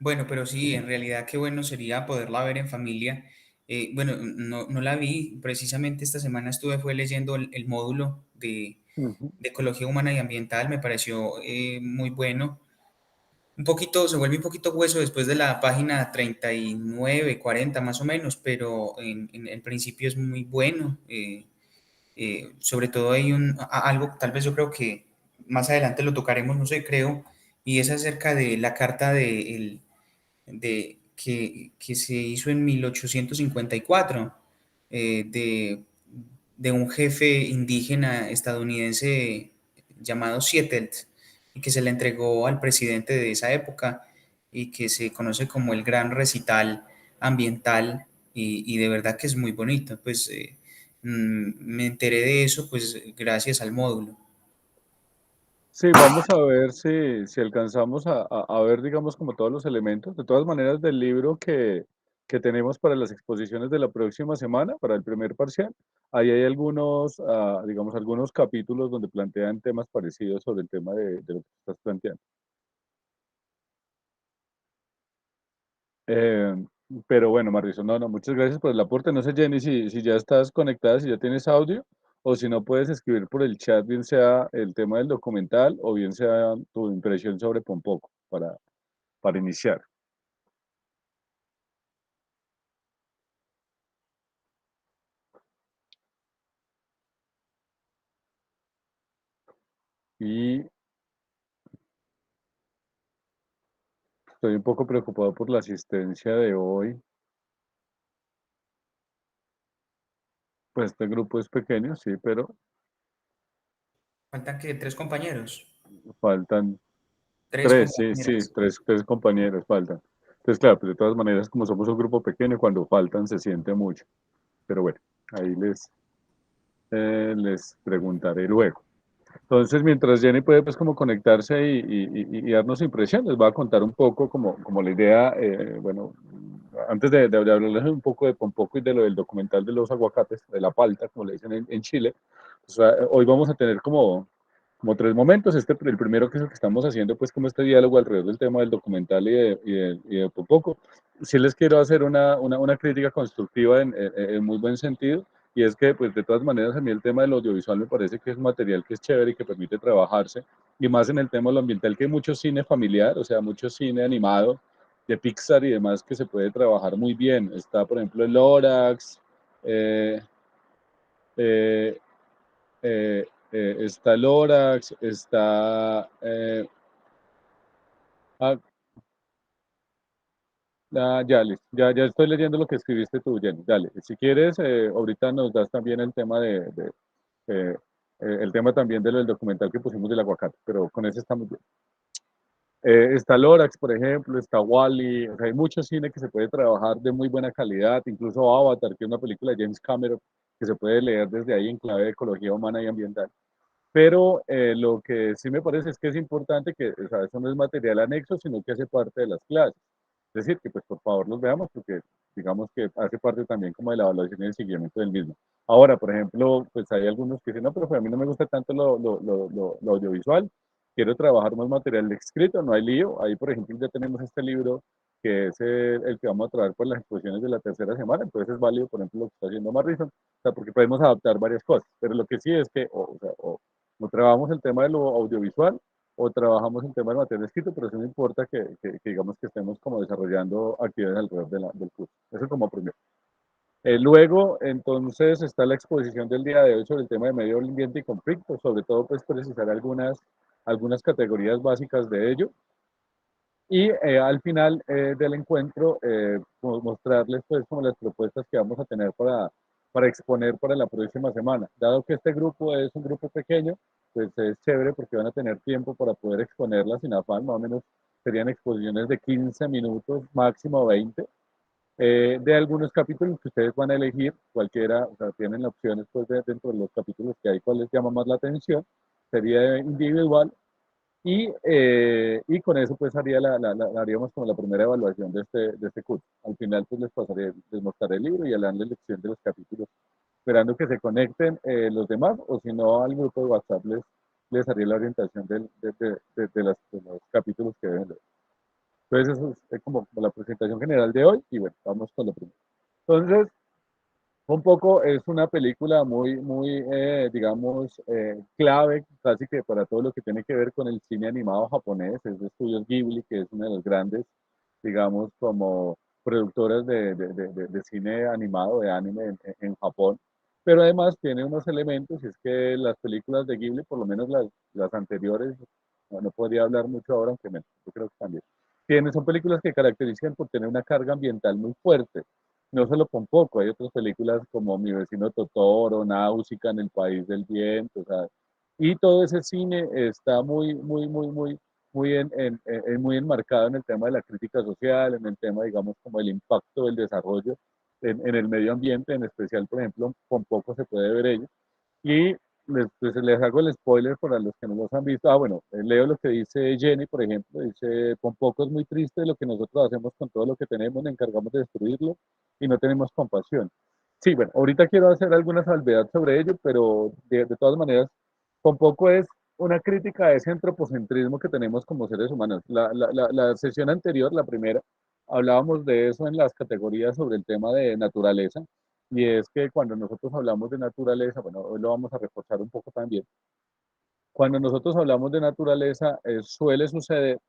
Bueno, pero sí, en realidad qué bueno sería poderla ver en familia. Bueno, no la vi, precisamente esta semana fue leyendo el módulo Ujú. de Ecología Humana y Ambiental, me pareció muy bueno. Un poquito, se vuelve un poquito hueso después de la página 39, 40 más o menos, pero en principio es muy bueno. Sobre todo hay algo, tal vez yo creo que más adelante lo tocaremos, no sé, creo, y es acerca de la carta que se hizo en 1854 de un jefe indígena estadounidense llamado Seattle y que se le entregó al presidente de esa época y que se conoce como el Gran Recital Ambiental y de verdad que es muy bonito. Pues me enteré de eso pues gracias al módulo. Sí, vamos a ver si alcanzamos a ver, digamos, como todos los elementos. De todas maneras, del libro que tenemos para las exposiciones de la próxima semana, para el primer parcial, ahí hay algunos, digamos, algunos capítulos donde plantean temas parecidos sobre el tema de lo que estás planteando. Eh, pero bueno, Marrison, no, muchas gracias por el aporte. No sé, Jenny, si ya estás conectada, si ya tienes audio, o si no puedes escribir por el chat, bien sea el tema del documental o bien sea tu impresión sobre Pompoco para iniciar. Y estoy un poco preocupado por la asistencia de hoy. Pues este grupo es pequeño, sí, pero Faltan que tres compañeros, faltan tres tres, sí, sí, compañeras. tres compañeros faltan. Entonces, claro, pues de todas maneras, como somos un grupo pequeño, cuando faltan se siente mucho. Pero bueno, ahí les preguntaré luego. Entonces, mientras Jenny puede pues como conectarse y darnos impresiones, va a contar un poco como la idea, bueno, antes de hablarles un poco de Pompoco y de lo del documental de los aguacates, de la palta, como le dicen en Chile, pues, hoy vamos a tener como tres momentos. El primero que es el que estamos haciendo, pues como este diálogo alrededor del tema del documental y de Pompoco. Sí les quiero hacer una crítica constructiva en muy buen sentido, y es que, pues, de todas maneras, a mí el tema del audiovisual me parece que es un material que es chévere y que permite trabajarse, y más en el tema de lo ambiental, que hay mucho cine familiar, o sea, mucho cine animado de Pixar y demás que se puede trabajar muy bien. Está, por ejemplo, el Lorax, eh, eh, está Lorax, está... ah, ya, listo. Ya estoy leyendo lo que escribiste tú, Jenny. Dale, si quieres, ahorita nos das también el tema eh, el tema también de lo del documental que pusimos del aguacate, pero con ese estamos bien. Está Lorax, por ejemplo, está Wall-E, o sea, hay mucho cine que se puede trabajar de muy buena calidad, incluso Avatar, que es una película de James Cameron, que se puede leer desde ahí en clave de ecología humana y ambiental. Pero lo que sí me parece es que es importante que, o sea, eso no es material anexo, sino que hace parte de las clases. Es decir, que pues por favor los veamos porque digamos que hace parte también como de la evaluación y el seguimiento del mismo. Ahora, por ejemplo, pues hay algunos que dicen, no, pero pues a mí no me gusta tanto lo audiovisual, quiero trabajar más material escrito, no hay lío. Ahí, por ejemplo, ya tenemos este libro que es el que vamos a traer por las exposiciones de la tercera semana, entonces es válido, por ejemplo, lo que está haciendo Marrison, o sea, porque podemos adaptar varias cosas, pero lo que sí es que, o sea, o trabajamos el tema de lo audiovisual o trabajamos el tema del material escrito, pero eso no importa que digamos que estemos como desarrollando actividades alrededor del curso. Eso como primero. Luego, entonces, está la exposición del día de hoy sobre el tema de medio ambiente y conflicto, sobre todo pues precisar algunas categorías básicas de ello. Y al final del encuentro, mostrarles pues como las propuestas que vamos a tener para exponer para la próxima semana. Dado que este grupo es un grupo pequeño, pues es chévere porque van a tener tiempo para poder exponerlas sin afán, más o menos serían exposiciones de 15 minutos, máximo 20, de algunos capítulos que ustedes van a elegir, cualquiera, o sea, tienen opciones pues dentro de los capítulos que hay, cuál les llama más la atención, sería individual y con eso pues haríamos como la primera evaluación de este curso. Al final pues les mostraré el libro y harán la elección de los capítulos, esperando que se conecten los demás, o si no al grupo de WhatsApp les haría la orientación de los capítulos que deben leer. Entonces, eso es como la presentación general de hoy y bueno, vamos con lo primero. Entonces, un poco es una película muy, digamos, clave, casi que para todo lo que tiene que ver con el cine animado japonés. Es de Estudios Ghibli, que es una de las grandes, digamos, como productoras de cine animado, de anime en Japón. Pero además tiene unos elementos, y es que las películas de Ghibli, por lo menos las anteriores, no podría hablar mucho ahora, aunque yo creo que también, son películas que caracterizan por tener una carga ambiental muy fuerte. No solo con poco, hay otras películas como Mi vecino Totoro, Náusica en el País del Viento, o sea, y todo ese cine está muy enmarcado en el tema de la crítica social, en el tema, digamos, como el impacto del desarrollo en el medio ambiente, en especial, por ejemplo, con poco se puede ver ello. Y pues, les hago el spoiler para los que no los han visto. Ah, bueno, leo lo que dice Jenny, por ejemplo. Dice, con poco es muy triste lo que nosotros hacemos con todo lo que tenemos, nos encargamos de destruirlo y no tenemos compasión. Sí, bueno, ahorita quiero hacer alguna salvedad sobre ello, pero de todas maneras, con poco es una crítica a ese antropocentrismo que tenemos como seres humanos. La sesión anterior, la primera, hablábamos de eso en las categorías sobre el tema de naturaleza y es que cuando nosotros hablamos de naturaleza, bueno, hoy lo vamos a reforzar un poco también, cuando nosotros hablamos de naturaleza, suele suceder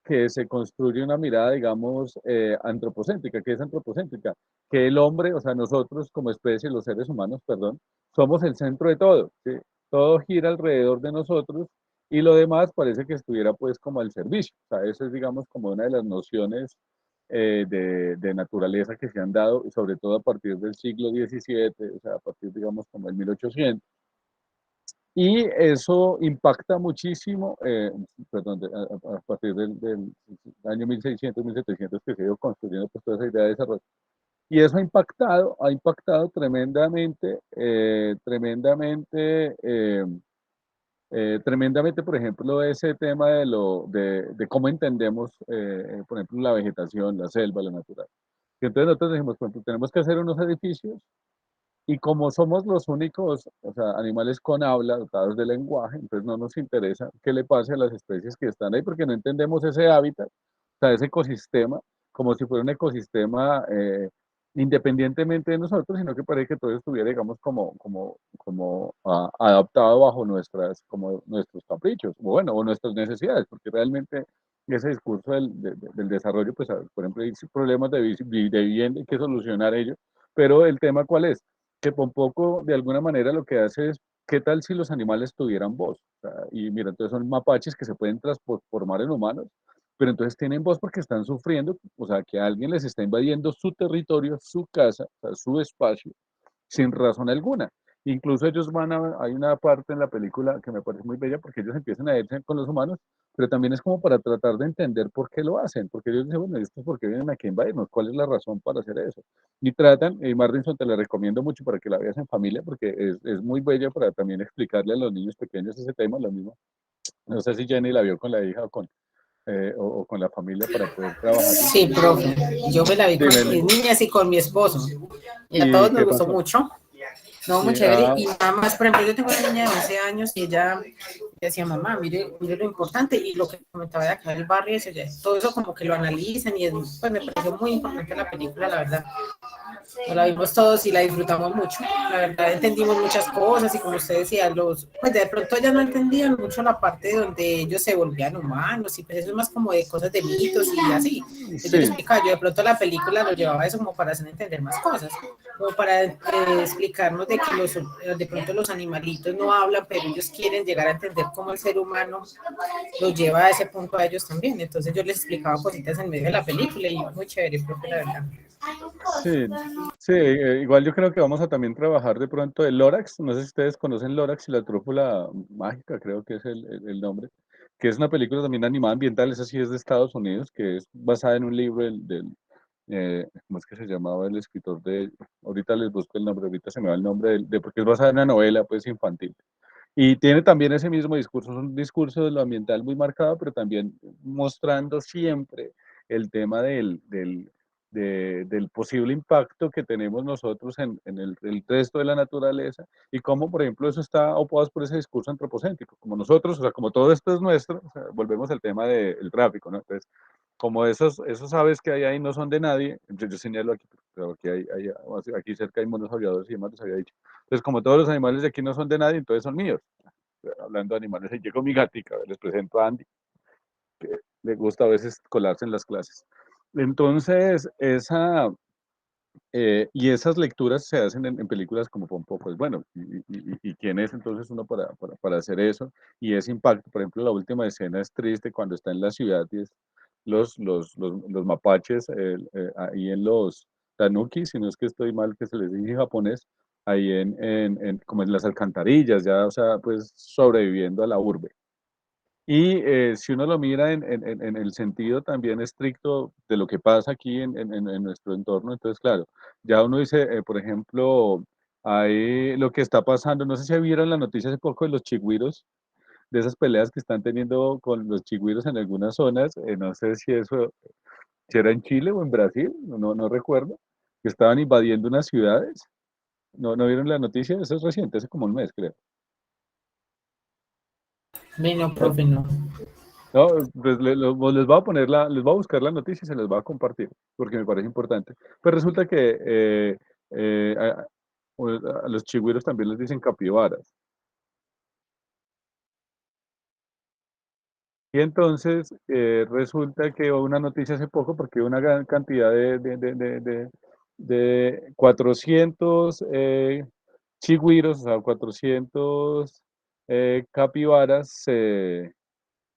que se construye una mirada, digamos, antropocéntrica. ¿Qué es antropocéntrica? Que el hombre, o sea, nosotros como especie, los seres humanos, perdón, somos el centro de todo, ¿sí? Todo gira alrededor de nosotros y lo demás parece que estuviera pues como al servicio. O sea, eso es, digamos, como una de las nociones de naturaleza que se han dado, sobre todo a partir del siglo XVII, o sea, a partir, digamos, como el 1800. Y eso impacta muchísimo, perdón, a partir del año 1600, 1700 que se ha ido construyendo pues, toda esa idea de desarrollo. Y eso ha impactado tremendamente, tremendamente, por ejemplo, ese tema de cómo entendemos, por ejemplo, la vegetación, la selva, la naturaleza. Entonces nosotros decimos, por ejemplo, tenemos que hacer unos edificios y como somos los únicos, o sea, animales con habla, dotados de lenguaje, entonces no nos interesa qué le pase a las especies que están ahí, porque no entendemos ese hábitat, o sea, ese ecosistema, como si fuera un ecosistema independientemente de nosotros, sino que parece que todo estuviera, digamos, como adaptado bajo como nuestros caprichos, o bueno, o nuestras necesidades, porque realmente ese discurso del desarrollo, pues, por ejemplo, hay problemas de vivienda, hay que solucionar ello, pero el tema, ¿cuál es? Que Pompoco de alguna manera lo que hace es, ¿qué tal si los animales tuvieran voz? O sea, y mira, entonces son mapaches que se pueden transformar en humanos, pero entonces tienen voz porque están sufriendo, o sea, que alguien les está invadiendo su territorio, su casa, o sea, su espacio, sin razón alguna. Incluso ellos hay una parte en la película que me parece muy bella porque ellos empiezan a irse con los humanos, pero también es como para tratar de entender por qué lo hacen, porque ellos dicen, bueno, esto es porque vienen aquí a invadirnos, ¿cuál es la razón para hacer eso? Y tratan, y Martinson te la recomiendo mucho para que la veas en familia, porque es muy bella para también explicarle a los niños pequeños ese tema, lo mismo. No sé si Jenny la vio con la hija o con la familia para poder trabajarlo. Sí, profe, yo me la vi con Dime, mis niñas y con mi esposo. Y a ¿y todos nos qué gustó pasó? mucho. No, muy Y, chévere. Y nada más, por ejemplo, yo tengo una niña de 11 años y ella decía, mamá, mire lo importante y lo que comentaba de acá del barrio, eso, todo eso como que lo analizan y pues me pareció muy importante la película, la verdad. Nos la vimos todos y la disfrutamos mucho. La verdad, entendimos muchas cosas y como usted decía, pues de pronto ya no entendían mucho la parte donde ellos se volvían humanos y pues eso es más como de cosas de mitos y así. Pues yo le sí, explicaba, yo de pronto la película lo llevaba a eso como para hacer entender más cosas, como para explicarnos de que de pronto los animalitos no hablan, pero ellos quieren llegar a entender cómo el ser humano los lleva a ese punto a ellos también. Entonces yo les explicaba cositas en medio de la película y muy chévere, profe, la verdad. sí, sí, igual yo creo que vamos a también trabajar de pronto el Lorax, no sé si ustedes conocen Lorax y la trúfula mágica, creo que es el nombre, que es una película también animada ambiental, esa sí es de Estados Unidos, que es basada en un libro ¿cómo es que se llamaba el escritor ahorita les busco el nombre, ahorita se me va el nombre, porque es basada en una novela pues infantil. Y tiene también ese mismo discurso, es un discurso de lo ambiental muy marcado, pero también mostrando siempre el tema del posible impacto que tenemos nosotros en el resto de la naturaleza y cómo, por ejemplo, eso está opado por ese discurso antropocéntrico, como nosotros, o sea, como todo esto es nuestro, o sea, volvemos al tema del tráfico, ¿no? Entonces, como esos aves que hay ahí no son de nadie, yo señalo aquí, pero aquí cerca hay monos aulladores y demás, les había dicho. Entonces, como todos los animales de aquí no son de nadie, entonces son míos. Hablando de animales, ahí llegó mi gatica, les presento a Andy, que le gusta a veces colarse en las clases. Entonces, y esas lecturas se hacen en películas como Pompo, pues bueno, y quién es entonces uno para hacer eso, y ese impacto, por ejemplo, la última escena es triste cuando está en la ciudad y es los mapaches ahí en los tanuki, si no es que estoy mal que se les dice en japonés, ahí como en las alcantarillas, ya, o sea, pues sobreviviendo a la urbe. Y si uno lo mira en el sentido también estricto de lo que pasa aquí en nuestro entorno, entonces, claro, ya uno dice, por ejemplo, ahí lo que está pasando, no sé si vieron la noticia hace poco de los chigüiros, de esas peleas que están teniendo con los chigüiros en algunas zonas, no sé si era en Chile o en Brasil, no recuerdo, que estaban invadiendo unas ciudades. ¿No vieron la noticia? Eso es reciente, hace como un mes, creo. Bueno, profe, no. No, pues les voy a les voy a buscar la noticia y se les va a compartir, porque me parece importante. Pues resulta que eh, a, a los chigüiros también les dicen capibaras. Y entonces resulta que hubo una noticia hace poco, porque hubo una gran cantidad de 400 chigüiros, o sea, 400 capibaras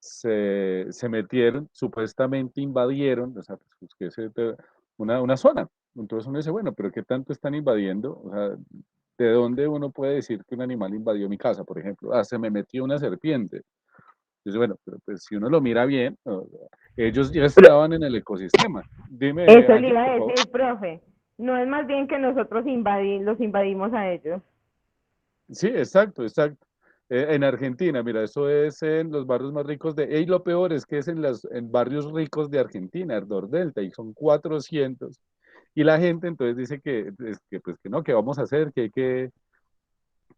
se metieron, supuestamente invadieron, o sea, pues, que una zona. Entonces uno dice, bueno, pero ¿qué tanto están invadiendo? O sea, ¿de dónde uno puede decir que un animal invadió mi casa, por ejemplo? Ah, se me metió una serpiente. Entonces, bueno, pero pues si uno lo mira bien, ellos ya estaban en el ecosistema. Dime, Eso le Angie, iba por a favor. decir, profe. No es más bien que nosotros los invadimos a ellos. Sí, exacto, exacto. En Argentina, mira, eso es en los barrios más ricos y lo peor es que es en barrios ricos de Argentina, el Nordelta, y son 400. Y la gente entonces dice pues, que no, que vamos a hacer, que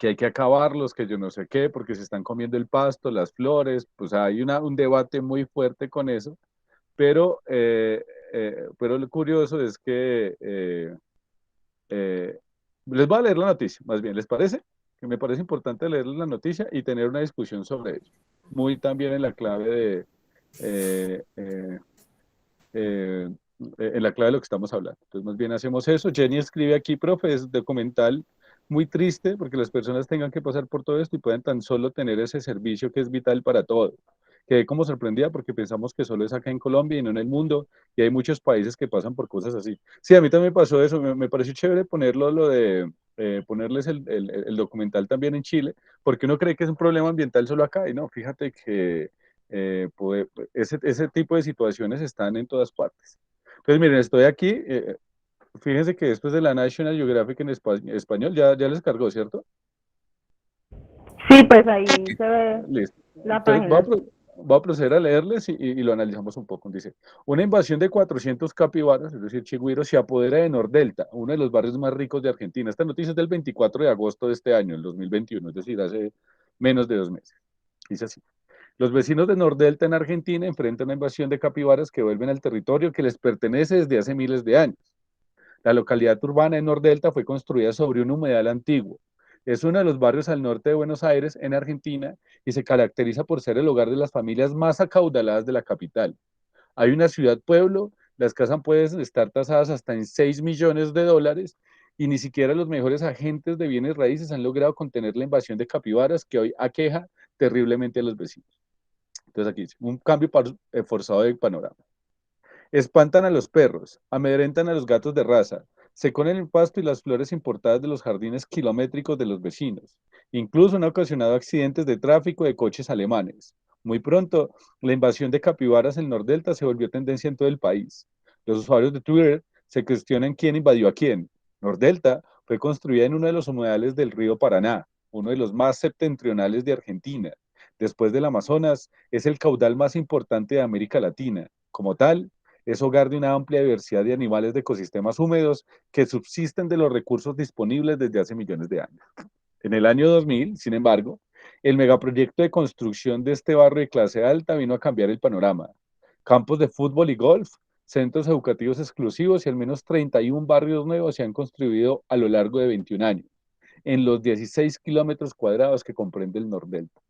hay que acabarlos, que yo no sé qué, porque se están comiendo el pasto, las flores, pues hay un debate muy fuerte con eso, pero lo curioso es que eh, les voy a leer la noticia, más bien, ¿les parece? Que me parece importante leer la noticia y tener una discusión sobre ello. Muy también en la clave eh, eh, eh, en la clave de lo que estamos hablando. Entonces, más bien hacemos eso. Jenny escribe aquí, profe, es documental muy triste porque las personas tengan que pasar por todo esto y puedan tan solo tener ese servicio que es vital para todos. Quedé como sorprendida porque pensamos que solo es acá en Colombia y no en el mundo, y hay muchos países que pasan por cosas así. Sí, a mí también me pasó eso, me pareció chévere ponerles el documental también en Chile, porque uno cree que es un problema ambiental solo acá, y no, fíjate que ese tipo de situaciones están en todas partes. Entonces, miren, estoy aquí, fíjense que esto es de la National Geographic en español, ya les cargó, ¿cierto? Sí, pues ahí se ve Listo. la Entonces, página. voy a proceder a leerles y lo analizamos un poco. Dice, una invasión de 400 capibaras, es decir, chigüiros, se apodera de Nordelta, uno de los barrios más ricos de Argentina. Esta noticia es del 24 de agosto de este año, el 2021, es decir, hace menos de 2 meses. Dice así. Los vecinos de Nordelta en Argentina enfrentan una invasión de capibaras que vuelven al territorio que les pertenece desde hace miles de años. La localidad urbana de Nordelta fue construida sobre un humedal antiguo. Es uno de los barrios al norte de Buenos Aires, en Argentina, y se caracteriza por ser el hogar de las familias más acaudaladas de la capital. Hay una ciudad-pueblo, las casas pueden estar tasadas hasta en 6 millones de dólares y ni siquiera los mejores agentes de bienes raíces han logrado contener la invasión de capibaras que hoy aqueja terriblemente a los vecinos. Entonces aquí dice, un cambio forzado de panorama. Espantan a los perros, amedrentan a los gatos de raza, se comen el pasto y las flores importadas de los jardines kilométricos de los vecinos. Incluso han ocasionado accidentes de tráfico de coches alemanes. Muy pronto, la invasión de capibaras en Nordelta se volvió tendencia en todo el país. Los usuarios de Twitter se cuestionan quién invadió a quién. Nordelta fue construida en uno de los humedales del río Paraná, uno de los más septentrionales de Argentina. Después del Amazonas, es el caudal más importante de América Latina. Como tal, es hogar de una amplia diversidad de animales de ecosistemas húmedos que subsisten de los recursos disponibles desde hace millones de años. En el año 2000, sin embargo, el megaproyecto de construcción de este barrio de clase alta vino a cambiar el panorama. campos de fútbol y golf, centros educativos exclusivos y al menos 31 barrios nuevos se han construido a lo largo de 21 años, en los 16 kilómetros cuadrados que comprende el Nordelta.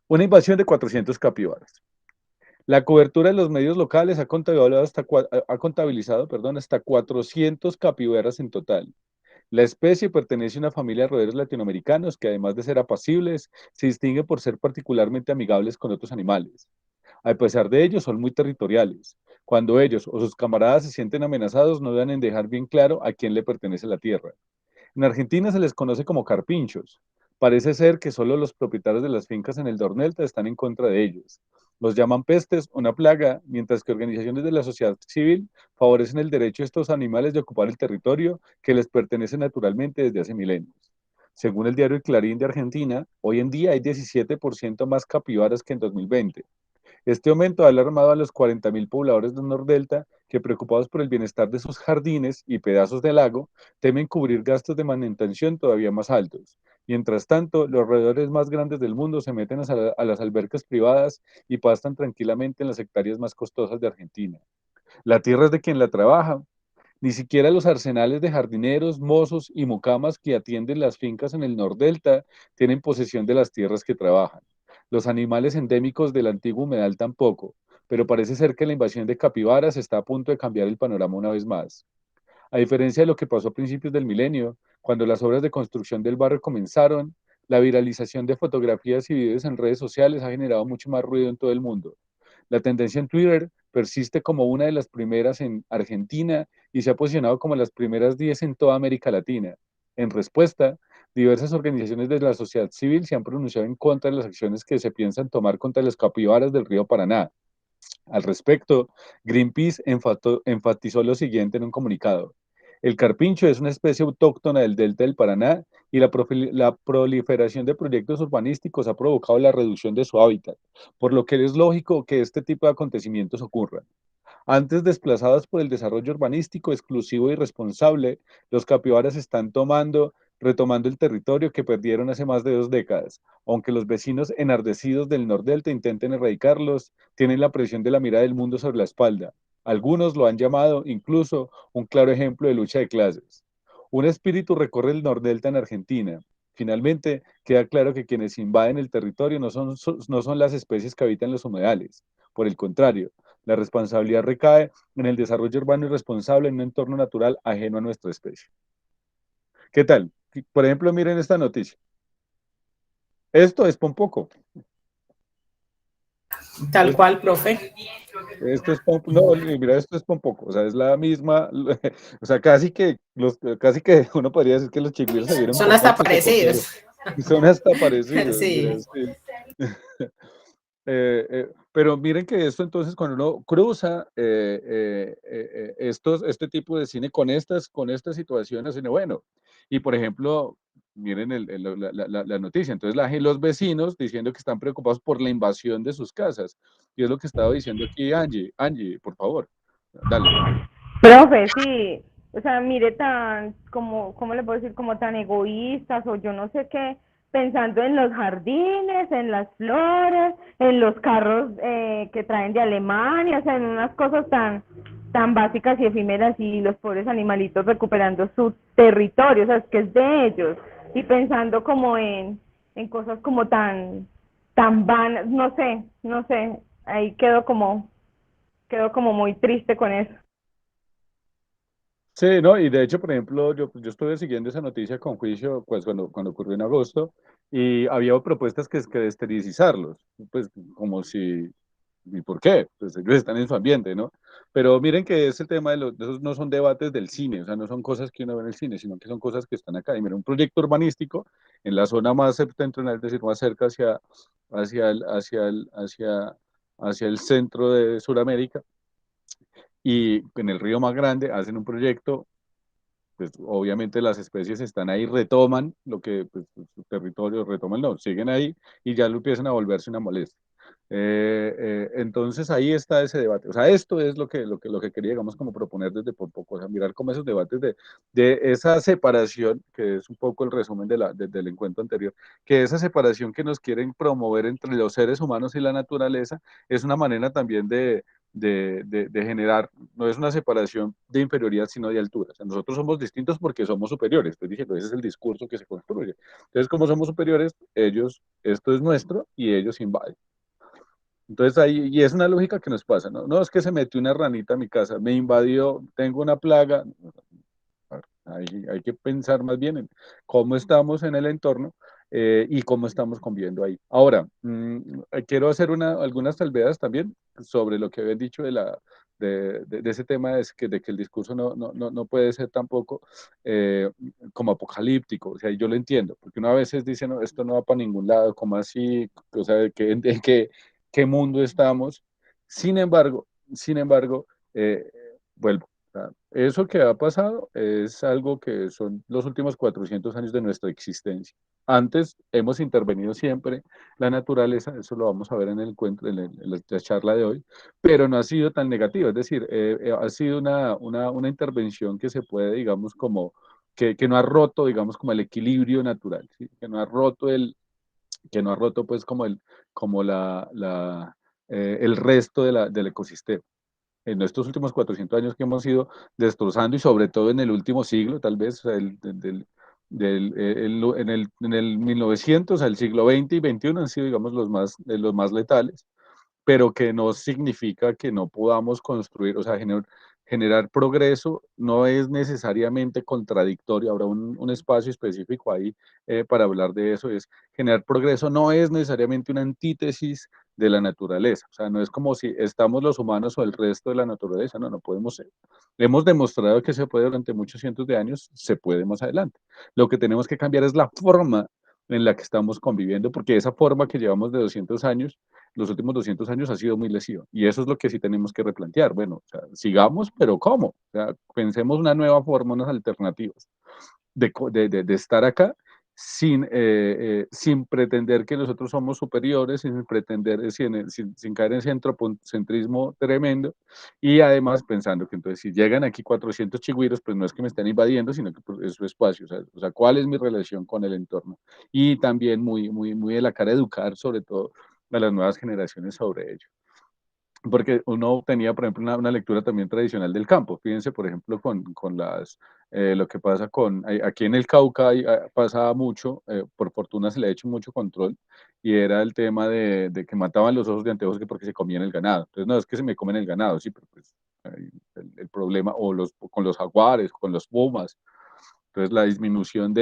Una invasión de 400 capibaras. La cobertura de los medios locales ha contabilizado, hasta 400 capibaras en total. La especie pertenece a una familia de roedores latinoamericanos que, además de ser apacibles, se distingue por ser particularmente amigables con otros animales. A pesar de ello, son muy territoriales. Cuando ellos o sus camaradas se sienten amenazados, no dan en dejar bien claro a quién le pertenece la tierra. En Argentina se les conoce como carpinchos. Parece ser que solo los propietarios de las fincas en el Dornelta están en contra de ellos. Los llaman pestes, una plaga, mientras que organizaciones de la sociedad civil favorecen el derecho de estos animales de ocupar el territorio que les pertenece naturalmente desde hace milenios. Según el diario El Clarín de Argentina, hoy en día hay 17% más capibaras que en 2020. Este aumento ha alarmado a los 40.000 pobladores del Nordelta que, preocupados por el bienestar de sus jardines y pedazos de lago, temen cubrir gastos de manutención todavía más altos. Mientras tanto, los roedores más grandes del mundo se meten a las albercas privadas y pastan tranquilamente en las hectáreas más costosas de Argentina. La tierra es de quien la trabaja. Ni siquiera los arsenales de jardineros, mozos y mucamas que atienden las fincas en el Nordelta tienen posesión de las tierras que trabajan. Los animales endémicos del antiguo humedal tampoco, pero parece ser que la invasión de capibaras está a punto de cambiar el panorama una vez más. A diferencia de lo que pasó a principios del milenio, cuando las obras de construcción del barrio comenzaron, la viralización de fotografías y videos en redes sociales ha generado mucho más ruido en todo el mundo. La tendencia en Twitter persiste como una de las primeras en Argentina y se ha posicionado como las primeras 10 en toda América Latina. En respuesta, diversas organizaciones de la sociedad civil se han pronunciado en contra de las acciones que se piensan tomar contra las capibaras del río Paraná. Al respecto, Greenpeace enfatizó lo siguiente en un comunicado. El carpincho es una especie autóctona del delta del Paraná y la proliferación de proyectos urbanísticos ha provocado la reducción de su hábitat, por lo que es lógico que este tipo de acontecimientos ocurran. Antes desplazados por el desarrollo urbanístico exclusivo y irresponsable, los capibaras están retomando el territorio que perdieron hace más de 2 décadas. Aunque los vecinos enardecidos del Nordelta intenten erradicarlos, tienen la presión de la mirada del mundo sobre la espalda. Algunos lo han llamado incluso un claro ejemplo de lucha de clases. Un espíritu recorre el Nordelta en Argentina. Finalmente, queda claro que quienes invaden el territorio no son las especies que habitan los humedales. Por el contrario, la responsabilidad recae en el desarrollo urbano irresponsable en un entorno natural ajeno a nuestra especie. ¿Qué tal? Por ejemplo, miren esta noticia. Esto es Pompoco. Tal cual, profe. Esto es Pompoco. No, mira, esto es Pompoco. O sea, es la misma. O sea, casi que uno podría decir que los chigüiros se vieron Son hasta Pompoco y se parecidos. copiaron. Son hasta parecidos. Mira, Sí. sí. Pero miren que esto entonces cuando uno cruza este tipo de cine con estas situaciones, cine bueno. Y por ejemplo, miren la noticia. Entonces los vecinos diciendo que están preocupados por la invasión de sus casas. Y es lo que estaba diciendo aquí Angie. Angie, por favor, dale. Profe, sí, o sea, mire tan, como, ¿cómo le puedo decir? Como tan egoístas o yo no sé qué, pensando en los jardines, en las flores, en los carros que traen de Alemania, o sea, en unas cosas tan básicas y efímeras y los pobres animalitos recuperando su territorio, o sea, es que es de ellos, y pensando como en cosas como tan vanas, no sé, ahí quedo como muy triste con eso. Sí, no, y de hecho, por ejemplo, yo estuve siguiendo esa noticia con juicio, pues cuando ocurrió en agosto, y había propuestas que de esterilizarlos, pues como si, ¿y por qué? Pues ellos están en su ambiente, ¿no? Pero miren que es el tema de esos no son debates del cine, o sea, no son cosas que uno ve en el cine, sino que son cosas que están acá. Y mira, un proyecto urbanístico en la zona más septentrional, es decir, más cerca hacia el centro de Sudamérica, y en el río más grande hacen un proyecto, pues obviamente las especies están ahí, retoman lo que, pues, su territorio, retoman, no, siguen ahí y ya lo empiezan a volverse una molestia. Entonces ahí está ese debate. O sea, esto es lo que quería, digamos, como proponer desde por poco, o sea, mirar como esos debates de esa separación, que es un poco el resumen del encuentro anterior, que esa separación que nos quieren promover entre los seres humanos y la naturaleza es una manera también de generar, no es una separación de inferioridad, sino de altura. O sea, nosotros somos distintos porque somos superiores. Estoy diciendo, ese es el discurso que se construye. Entonces, como somos superiores, ellos, esto es nuestro y ellos invaden. Entonces ahí, y es una lógica que nos pasa, ¿no? No es que se metió una ranita a mi casa, me invadió, tengo una plaga. Hay que pensar más bien en cómo estamos en el entorno y cómo estamos conviviendo ahí. Ahora, quiero hacer algunas salvedades también sobre lo que habían dicho de ese tema de que el discurso no puede ser tampoco como apocalíptico. O sea, yo lo entiendo, porque uno a veces dice, no, esto no va para ningún lado, ¿cómo así? O sea, ¿qué mundo estamos? Sin embargo, vuelvo. Eso que ha pasado es algo que son los últimos 400 años de nuestra existencia. Antes hemos intervenido siempre la naturaleza, eso lo vamos a ver en el encuentro, en la charla de hoy, pero no ha sido tan negativo, es decir, ha sido una intervención que se puede, digamos, como que no ha roto, digamos, como el equilibrio natural, ¿sí? Que no ha roto pues como el resto del ecosistema en estos últimos 400 años que hemos ido destrozando y sobre todo en el último siglo, tal vez, o sea, en el 1900 al siglo XX y XXI han sido, digamos, los más letales, pero que no significa que no podamos construir, o sea, generar progreso no es necesariamente contradictorio. Habrá un espacio específico ahí para hablar de eso. Generar progreso no es necesariamente una antítesis de la naturaleza. O sea, no es como si estamos los humanos o el resto de la naturaleza. No, no podemos ser. Hemos demostrado que se puede durante muchos cientos de años, se puede más adelante. Lo que tenemos que cambiar es la forma en la que estamos conviviendo, porque esa forma que llevamos de 200 años los últimos 200 años ha sido muy lesivo. Y eso es lo que sí tenemos que replantear. Bueno, o sea, sigamos, pero ¿cómo? O sea, pensemos una nueva forma, unas alternativas de estar acá sin pretender que nosotros somos superiores, sin pretender, sin caer en centrismo tremendo, y además pensando que entonces si llegan aquí 400 chigüiros, pues no es que me estén invadiendo, sino que pues, es su espacio, o sea, ¿cuál es mi relación con el entorno? Y también muy, muy, muy de la cara educar sobre todo a las nuevas generaciones sobre ello. Porque uno tenía, por ejemplo, una lectura también tradicional del campo. Fíjense, por ejemplo, lo que pasa aquí en el Cauca pasaba mucho, por fortuna se le ha hecho mucho control, y era el tema de que mataban los osos de anteojos que porque se comían el ganado. Entonces, no es que se me comen el ganado, sí, pero pues el problema, con los jaguares, con los pumas, entonces, la disminución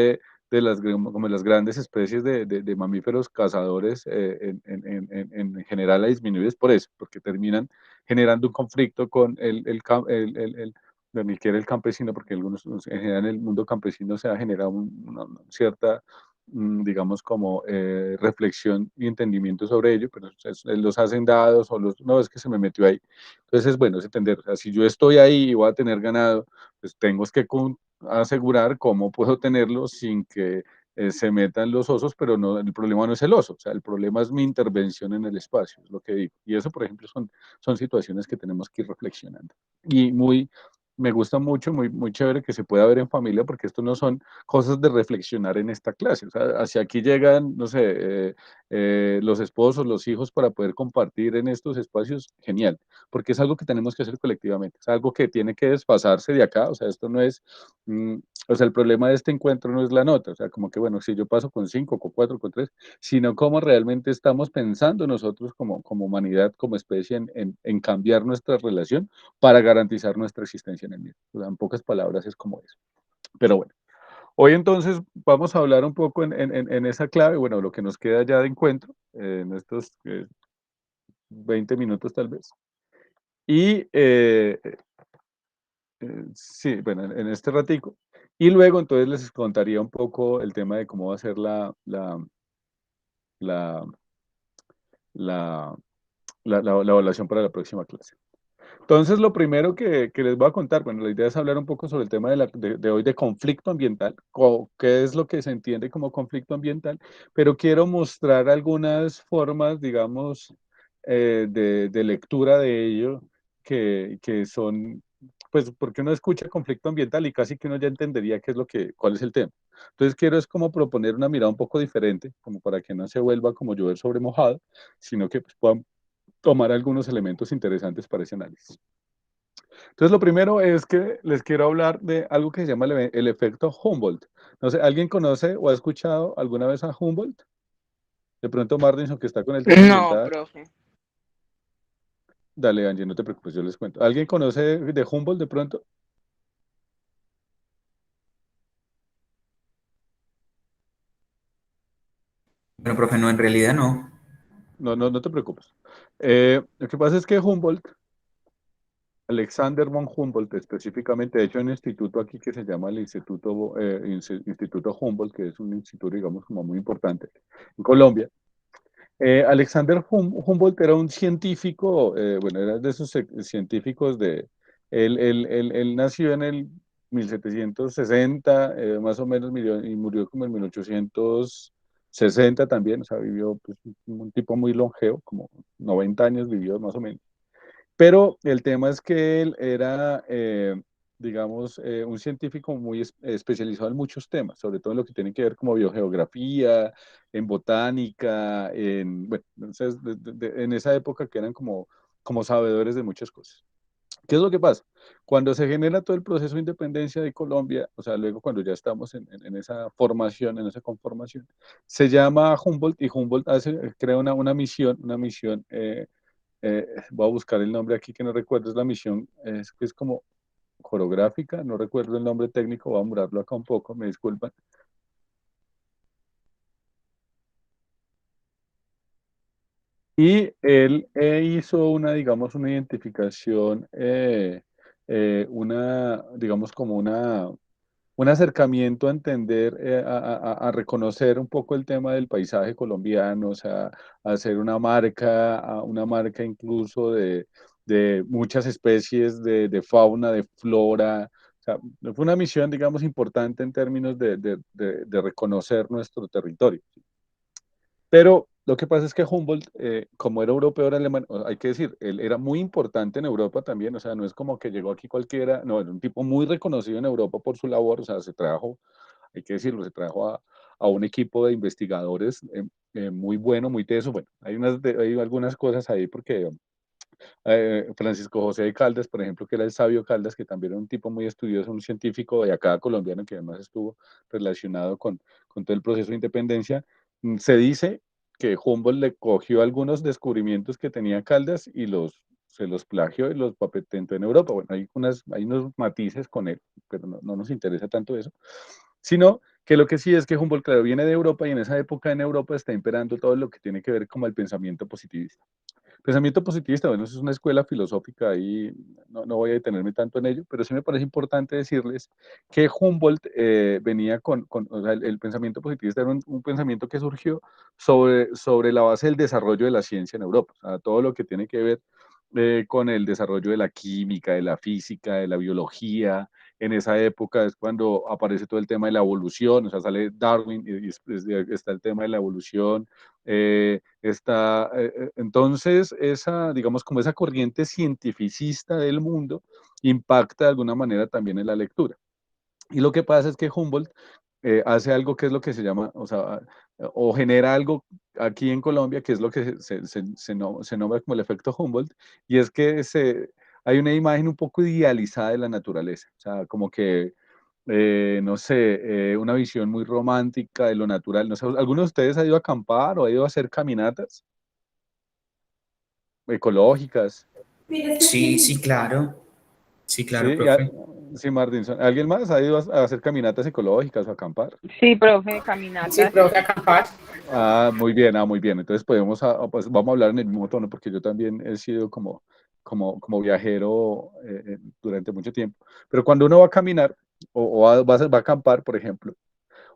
como las grandes especies de mamíferos cazadores en general ha disminuido es por eso, porque terminan generando un conflicto con ni siquiera el campesino, porque en general en el mundo campesino se ha generado una cierta, digamos, como reflexión y entendimiento sobre ello, pero los hacendados no, es que se me metió ahí. Entonces, bueno, es entender, o sea, si yo estoy ahí y voy a tener ganado, pues tengo que asegurar cómo puedo tenerlo sin que se metan los osos, pero no, el problema no es el oso, o sea, el problema es mi intervención en el espacio, es lo que digo. Y eso, por ejemplo, son situaciones que tenemos que ir reflexionando. Y me gusta mucho, muy, muy chévere que se pueda ver en familia, porque esto no son cosas de reflexionar en esta clase. O sea, hacia aquí llegan, no sé, los esposos, los hijos para poder compartir en estos espacios, genial, porque es algo que tenemos que hacer colectivamente, es algo que tiene que desfasarse de acá, o sea, esto no es, o sea, el problema de este encuentro no es la nota, o sea, como que, bueno, si yo paso con 5, con 4, con 3, sino cómo realmente estamos pensando nosotros como humanidad, como especie, en cambiar nuestra relación para garantizar nuestra existencia en el mundo. O sea, en pocas palabras es como eso. Pero bueno, hoy entonces vamos a hablar un poco en esa clave, bueno, lo que nos queda ya de encuentro, en estos 20 minutos tal vez. Y sí, bueno, en este ratico. Y luego entonces les contaría un poco el tema de cómo va a ser la, la, la evaluación para la próxima clase. Entonces, lo primero que les voy a contar, bueno, la idea es hablar un poco sobre el tema de hoy de conflicto ambiental, qué es lo que se entiende como conflicto ambiental, pero quiero mostrar algunas formas, digamos, de lectura de ello que son, pues porque uno escucha conflicto ambiental y casi que uno ya entendería qué es cuál es el tema. Entonces quiero es como proponer una mirada un poco diferente, como para que no se vuelva como llover sobre mojado, sino que pues, puedan tomar algunos elementos interesantes para ese análisis. Entonces, lo primero es que les quiero hablar de algo que se llama el efecto Humboldt. No sé, ¿alguien conoce o ha escuchado alguna vez a Humboldt? De pronto, Martinson, que está con el tema No, ambiental. profe. Dale, Angie, no te preocupes, yo les cuento. ¿Alguien conoce de Humboldt de pronto? Bueno, profe, no, en realidad no. No, no, no te preocupes. Lo que pasa es que Humboldt, Alexander von Humboldt específicamente, de hecho hay un instituto aquí que se llama el Instituto Humboldt, que es un instituto, digamos, como muy importante en Colombia. Alexander Humboldt era un científico, bueno, era de esos científicos él nació en el 1760, más o menos, y murió como en 1860 también, o sea, vivió pues, un tipo muy longevo, como 90 años vivió más o menos. Pero el tema es que él era, digamos, un científico muy especializado en muchos temas, sobre todo en lo que tiene que ver como biogeografía, en botánica, bueno, entonces, en esa época que eran como sabedores de muchas cosas. ¿Qué es lo que pasa? Cuando se genera todo el proceso de independencia de Colombia, o sea, luego cuando ya estamos en esa formación, en esa conformación, se llama Humboldt y Humboldt crea una misión voy a buscar el nombre aquí que no recuerdo, es la misión, es como coreográfica, no recuerdo el nombre técnico, voy a mirarlo acá un poco, me disculpan. Y él hizo digamos, una identificación, digamos, como un acercamiento a entender, a reconocer un poco el tema del paisaje colombiano, o sea, a hacer una marca incluso de muchas especies de fauna, de flora. O sea, fue una misión, digamos, importante en términos de reconocer nuestro territorio. Pero lo que pasa es que Humboldt, como era europeo, era alemán, hay que decir, él era muy importante en Europa también, o sea, no es como que llegó aquí cualquiera, no, era un tipo muy reconocido en Europa por su labor, o sea, hay que decirlo, se trajo a un equipo de investigadores muy bueno, muy teso. Bueno, hay algunas cosas ahí porque Francisco José de Caldas, por ejemplo, que era el sabio Caldas, que también era un tipo muy estudioso, un científico de acá colombiano, que además estuvo relacionado con todo el proceso de independencia, se dice que Humboldt le cogió algunos descubrimientos que tenía Caldas y se los plagió y los patentó en Europa. Bueno, hay unos matices con él, pero no nos interesa tanto eso, sino que lo que sí es que Humboldt, claro, viene de Europa y en esa época en Europa está imperando todo lo que tiene que ver como el pensamiento positivista. Pensamiento positivista, bueno, eso es una escuela filosófica y no voy a detenerme tanto en ello, pero sí me parece importante decirles que Humboldt venía o sea, el pensamiento positivista era un pensamiento que surgió sobre la base del desarrollo de la ciencia en Europa, o sea, todo lo que tiene que ver con el desarrollo de la química, de la física, de la biología. En esa época es cuando aparece todo el tema de la evolución, o sea, sale Darwin y está el tema de la evolución. Entonces, digamos, como esa corriente cientificista del mundo impacta de alguna manera también en la lectura. Y lo que pasa es que Humboldt hace algo que es lo que se llama, o genera algo aquí en Colombia, que es lo que se nombra como el efecto Humboldt, y es que hay una imagen un poco idealizada de la naturaleza, o sea, como que, no sé, una visión muy romántica de lo natural. No sé, ¿alguno de ustedes ha ido a acampar o ha ido a hacer caminatas ecológicas? Sí, sí, claro. Sí, claro, Sí, profe. sí, Martín. ¿Alguien más ha ido a hacer caminatas ecológicas o acampar? Sí, profe, Sí, caminatas. profe, acampar. Muy bien, muy bien. Entonces pues vamos a hablar en el mismo tono porque yo también he sido como viajero durante mucho tiempo. Pero cuando uno va a caminar o va a acampar, por ejemplo,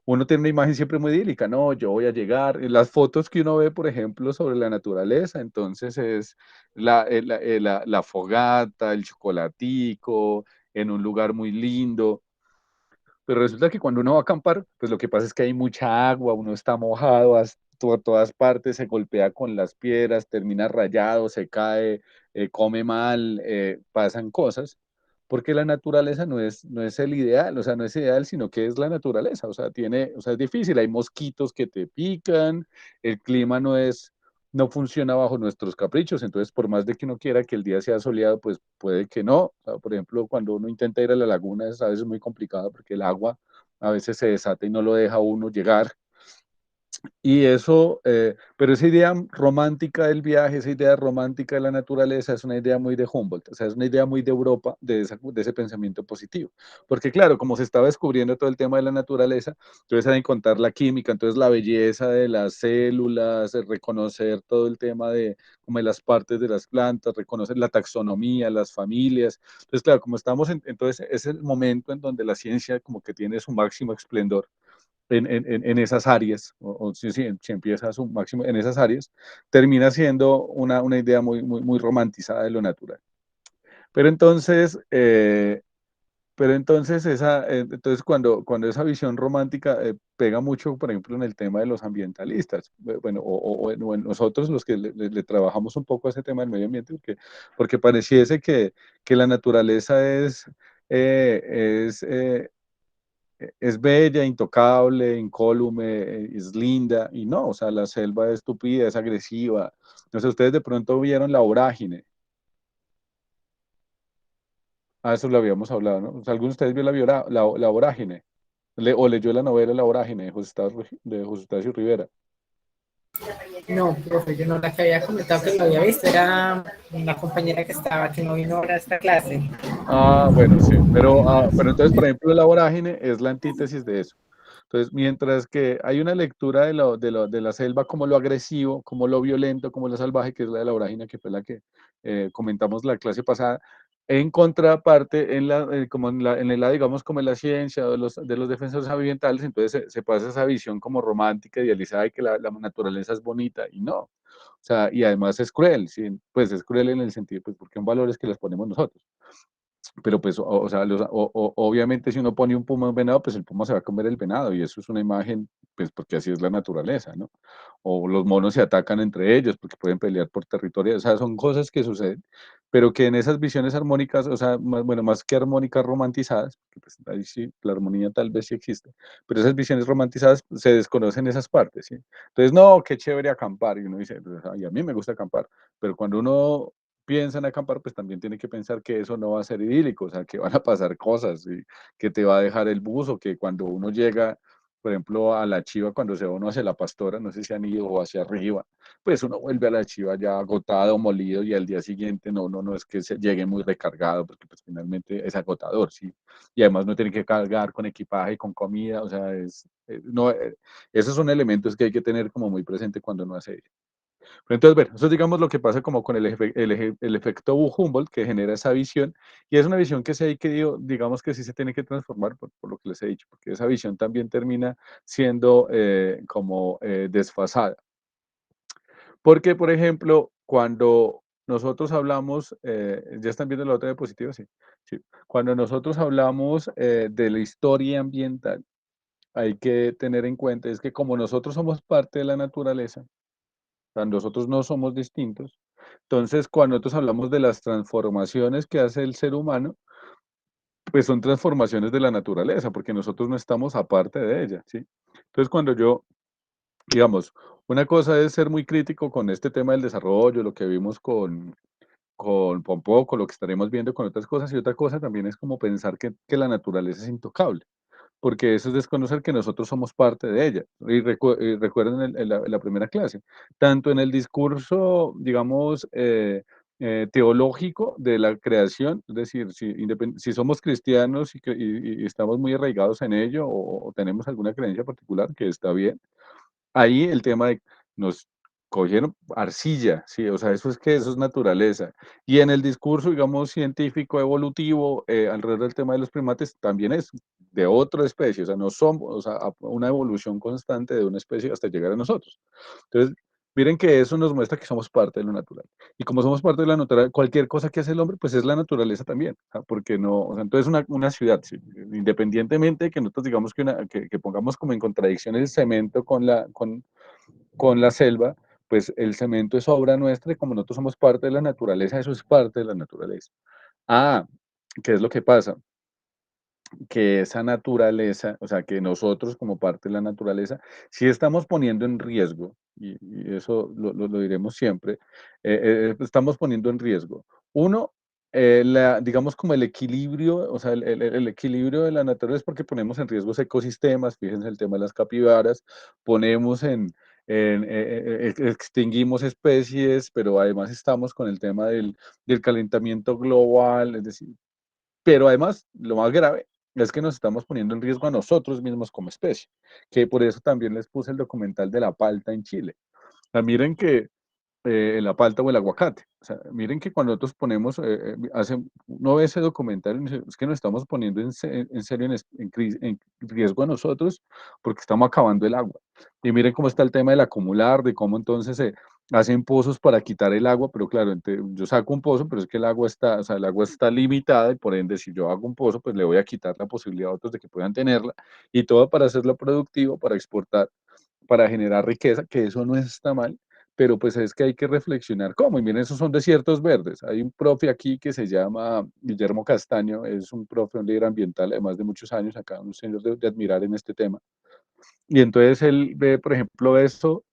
uno tiene una imagen siempre muy idílica, no, yo voy a llegar, las fotos que uno ve, por ejemplo, sobre la naturaleza, entonces es la fogata, el chocolatico, en un lugar muy lindo, pero resulta que cuando uno va a acampar, pues lo que pasa es que hay mucha agua, uno está mojado por todas partes, se golpea con las piedras, termina rayado, se cae, come mal, pasan cosas, porque la naturaleza no es el ideal, o sea, no es ideal, sino que es la naturaleza, o sea, o sea, es difícil, hay mosquitos que te pican, el clima no funciona bajo nuestros caprichos, entonces por más de que uno quiera que el día sea soleado, pues puede que no. O sea, por ejemplo, cuando uno intenta ir a la laguna es a veces muy complicado porque el agua a veces se desata y no lo deja a uno llegar. Y eso, pero esa idea romántica del viaje, esa idea romántica de la naturaleza es una idea muy de Humboldt, o sea, es una idea muy de Europa, de ese pensamiento positivo. Porque claro, como se estaba descubriendo todo el tema de la naturaleza, entonces hay que contar la química, entonces la belleza de las células, reconocer todo el tema de como de las partes de las plantas, reconocer la taxonomía, las familias. Entonces, claro, como estamos entonces es el momento en donde la ciencia como que tiene su máximo esplendor en esas áreas, o si empieza a su máximo en esas áreas, termina siendo una idea muy romantizada de lo natural. Pero entonces, entonces cuando esa visión romántica pega mucho, por ejemplo, en el tema de los ambientalistas, bueno, o en nosotros los que le trabajamos un poco a ese tema del medio ambiente, porque pareciese que la naturaleza es bella, intocable, incólume, es linda, y no, o sea, la selva es tupida, es agresiva. No sé, ustedes de pronto vieron La Vorágine. Ah, eso lo habíamos hablado, ¿no? O sea, ¿alguno de ustedes vio la Vorágine? O leyó la novela La Vorágine de José Eustacio Rivera. No, profe, yo no, la que había comentado que lo había visto era una compañera que estaba, que no vino ahora a esta clase. Ah, bueno, sí, pero entonces, por ejemplo, La Vorágine es la antítesis de eso. Entonces, mientras que hay una lectura de la selva como lo agresivo, como lo violento, como lo salvaje, que es la de La Vorágine, que fue la que comentamos la clase pasada, en contraparte, como en la, digamos, como en la ciencia de los defensores ambientales, entonces se pasa esa visión como romántica, idealizada de que la naturaleza es bonita, y no. O sea, y además es cruel, ¿sí? Pues es cruel en el sentido, pues porque son valores que les ponemos nosotros. Pero pues, o sea, obviamente si uno pone un puma a un venado, pues el puma se va a comer el venado y eso es una imagen, pues porque así es la naturaleza, ¿no? O los monos se atacan entre ellos porque pueden pelear por territorio, o sea, son cosas que suceden, pero que en esas visiones armónicas, o sea, bueno, más que armónicas romantizadas, porque pues ahí sí, la armonía tal vez sí existe, pero esas visiones romantizadas se desconocen esas partes, ¿sí? Entonces, no, qué chévere acampar, y uno dice, pues, ay, a mí me gusta acampar, pero cuando uno piensa en acampar, pues también tiene que pensar que eso no va a ser idílico, o sea, que van a pasar cosas, y que te va a dejar el bus, o que cuando uno llega, por ejemplo, a la Chiva, cuando se va uno hacia la Pastora, no sé si han ido o hacia arriba, pues uno vuelve a la Chiva ya agotado, molido, y al día siguiente no es que se llegue muy recargado, porque pues finalmente es agotador, ¿sí? Y además no tiene que cargar con equipaje, con comida, o sea, no, esos son elementos que hay que tener como muy presente cuando uno hace. Pero entonces, bueno, eso es digamos lo que pasa como con el efecto Humboldt que genera esa visión, y es una visión que se ha querido, digamos que sí se tiene que transformar por lo que les he dicho, porque esa visión también termina siendo como desfasada. Porque, por ejemplo, cuando nosotros hablamos, ya están viendo la otra diapositiva, sí, sí. Cuando nosotros hablamos de la historia ambiental, hay que tener en cuenta es que como nosotros somos parte de la naturaleza, o sea, nosotros no somos distintos. Entonces, cuando nosotros hablamos de las transformaciones que hace el ser humano, pues son transformaciones de la naturaleza, porque nosotros no estamos aparte de ella, ¿sí? Entonces, cuando yo, digamos, una cosa es ser muy crítico con este tema del desarrollo, lo que vimos con Pompoco, lo que estaremos viendo con otras cosas, y otra cosa también es como pensar que la naturaleza es intocable, porque eso es desconocer que nosotros somos parte de ella. Y recuerden en la primera clase, tanto en el discurso, digamos, teológico de la creación, es decir, si somos cristianos y estamos muy arraigados en ello o tenemos alguna creencia particular, que está bien, ahí el tema de nos cogieron arcilla, sí, o sea, eso es naturaleza. Y en el discurso, digamos, científico evolutivo, alrededor del tema de los primates, también es de otra especie, o sea, no somos, o sea, una evolución constante de una especie hasta llegar a nosotros. Entonces, miren que eso nos muestra que somos parte de lo natural. Y como somos parte de la naturaleza, cualquier cosa que hace el hombre, pues es la naturaleza también, porque no, o sea, entonces una ciudad, sí, independientemente de que nosotros digamos que pongamos como en contradicción el cemento con con la selva, pues el cemento es obra nuestra y como nosotros somos parte de la naturaleza, eso es parte de la naturaleza. Ah, ¿qué es lo que pasa? Que esa naturaleza, o sea, que nosotros como parte de la naturaleza, sí estamos poniendo en riesgo, y eso lo diremos siempre, estamos poniendo en riesgo. Uno, digamos como el equilibrio, o sea, el equilibrio de la naturaleza es porque ponemos en riesgo ecosistemas, fíjense el tema de las capibaras, ponemos extinguimos especies, pero además estamos con el tema del calentamiento global, es decir, pero además, lo más grave es que nos estamos poniendo en riesgo a nosotros mismos como especie, que por eso también les puse el documental de la palta en Chile. O sea, miren que la palta o el aguacate. O sea, miren que cuando nosotros ponemos, uno ve ese documental y dice, es que nos estamos poniendo en serio en riesgo a nosotros porque estamos acabando el agua. Y miren cómo está el tema del acumular, de cómo entonces se hacen pozos para quitar el agua, pero claro, yo saco un pozo, pero es que el agua está, o sea, el agua está limitada y por ende, si yo hago un pozo, pues le voy a quitar la posibilidad a otros de que puedan tenerla y todo para hacerlo productivo, para exportar, para generar riqueza, que eso no está mal, pero pues es que hay que reflexionar cómo. Y miren, esos son desiertos verdes. Hay un profe aquí que se llama Guillermo Castaño, es un profe, un líder ambiental, además de muchos años acá, un señor de admirar en este tema. Y entonces él ve, por ejemplo, esto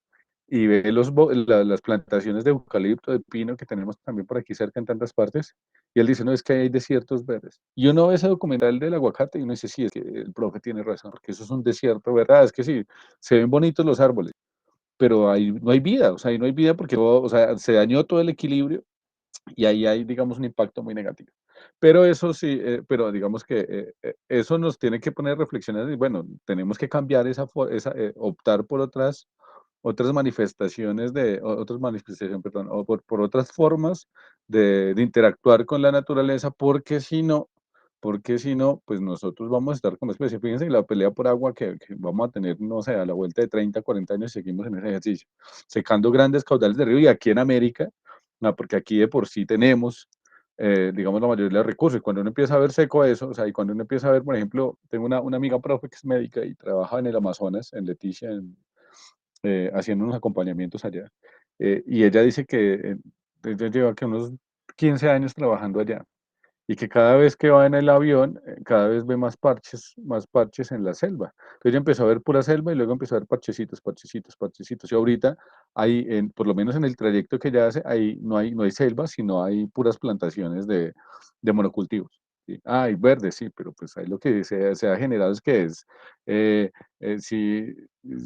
y ve las plantaciones de eucalipto, de pino que tenemos también por aquí cerca en tantas partes. Y él dice, no, es que hay desiertos verdes. Y uno ve ese documental del aguacate y uno dice, sí, es que el profe tiene razón, porque eso es un desierto, ¿verdad? Es que sí, se ven bonitos los árboles, pero ahí no hay vida, o sea, ahí no hay vida porque o sea, se dañó todo el equilibrio y ahí hay, digamos, un impacto muy negativo. Pero eso sí, pero digamos que eso nos tiene que poner a reflexionar y bueno, tenemos que cambiar optar por otras manifestaciones otras manifestaciones, perdón, o por otras formas de interactuar con la naturaleza, porque si no, pues nosotros vamos a estar como especie. Fíjense que la pelea por agua que vamos a tener, no sé, a la vuelta de 30, 40 años, seguimos en ese ejercicio, secando grandes caudales de río y aquí en América, porque aquí de por sí tenemos, digamos, la mayoría de los recursos. Y cuando uno empieza a ver seco eso, o sea, y cuando uno empieza a ver, por ejemplo, tengo una amiga profe que es médica y trabaja en el Amazonas, en Leticia, haciendo unos acompañamientos allá. Y ella dice que ella lleva que unos 15 años trabajando allá y que cada vez que va en el avión, cada vez ve más parches en la selva. Entonces ella empezó a ver pura selva y luego empezó a ver parchecitos, parchecitos, parchecitos. Y ahorita hay, por lo menos en el trayecto que ella hace, no hay selva, sino hay puras plantaciones de monocultivos. ¿Sí? Ah, hay verdes, sí, pero pues ahí lo que se ha generado es que eh, si,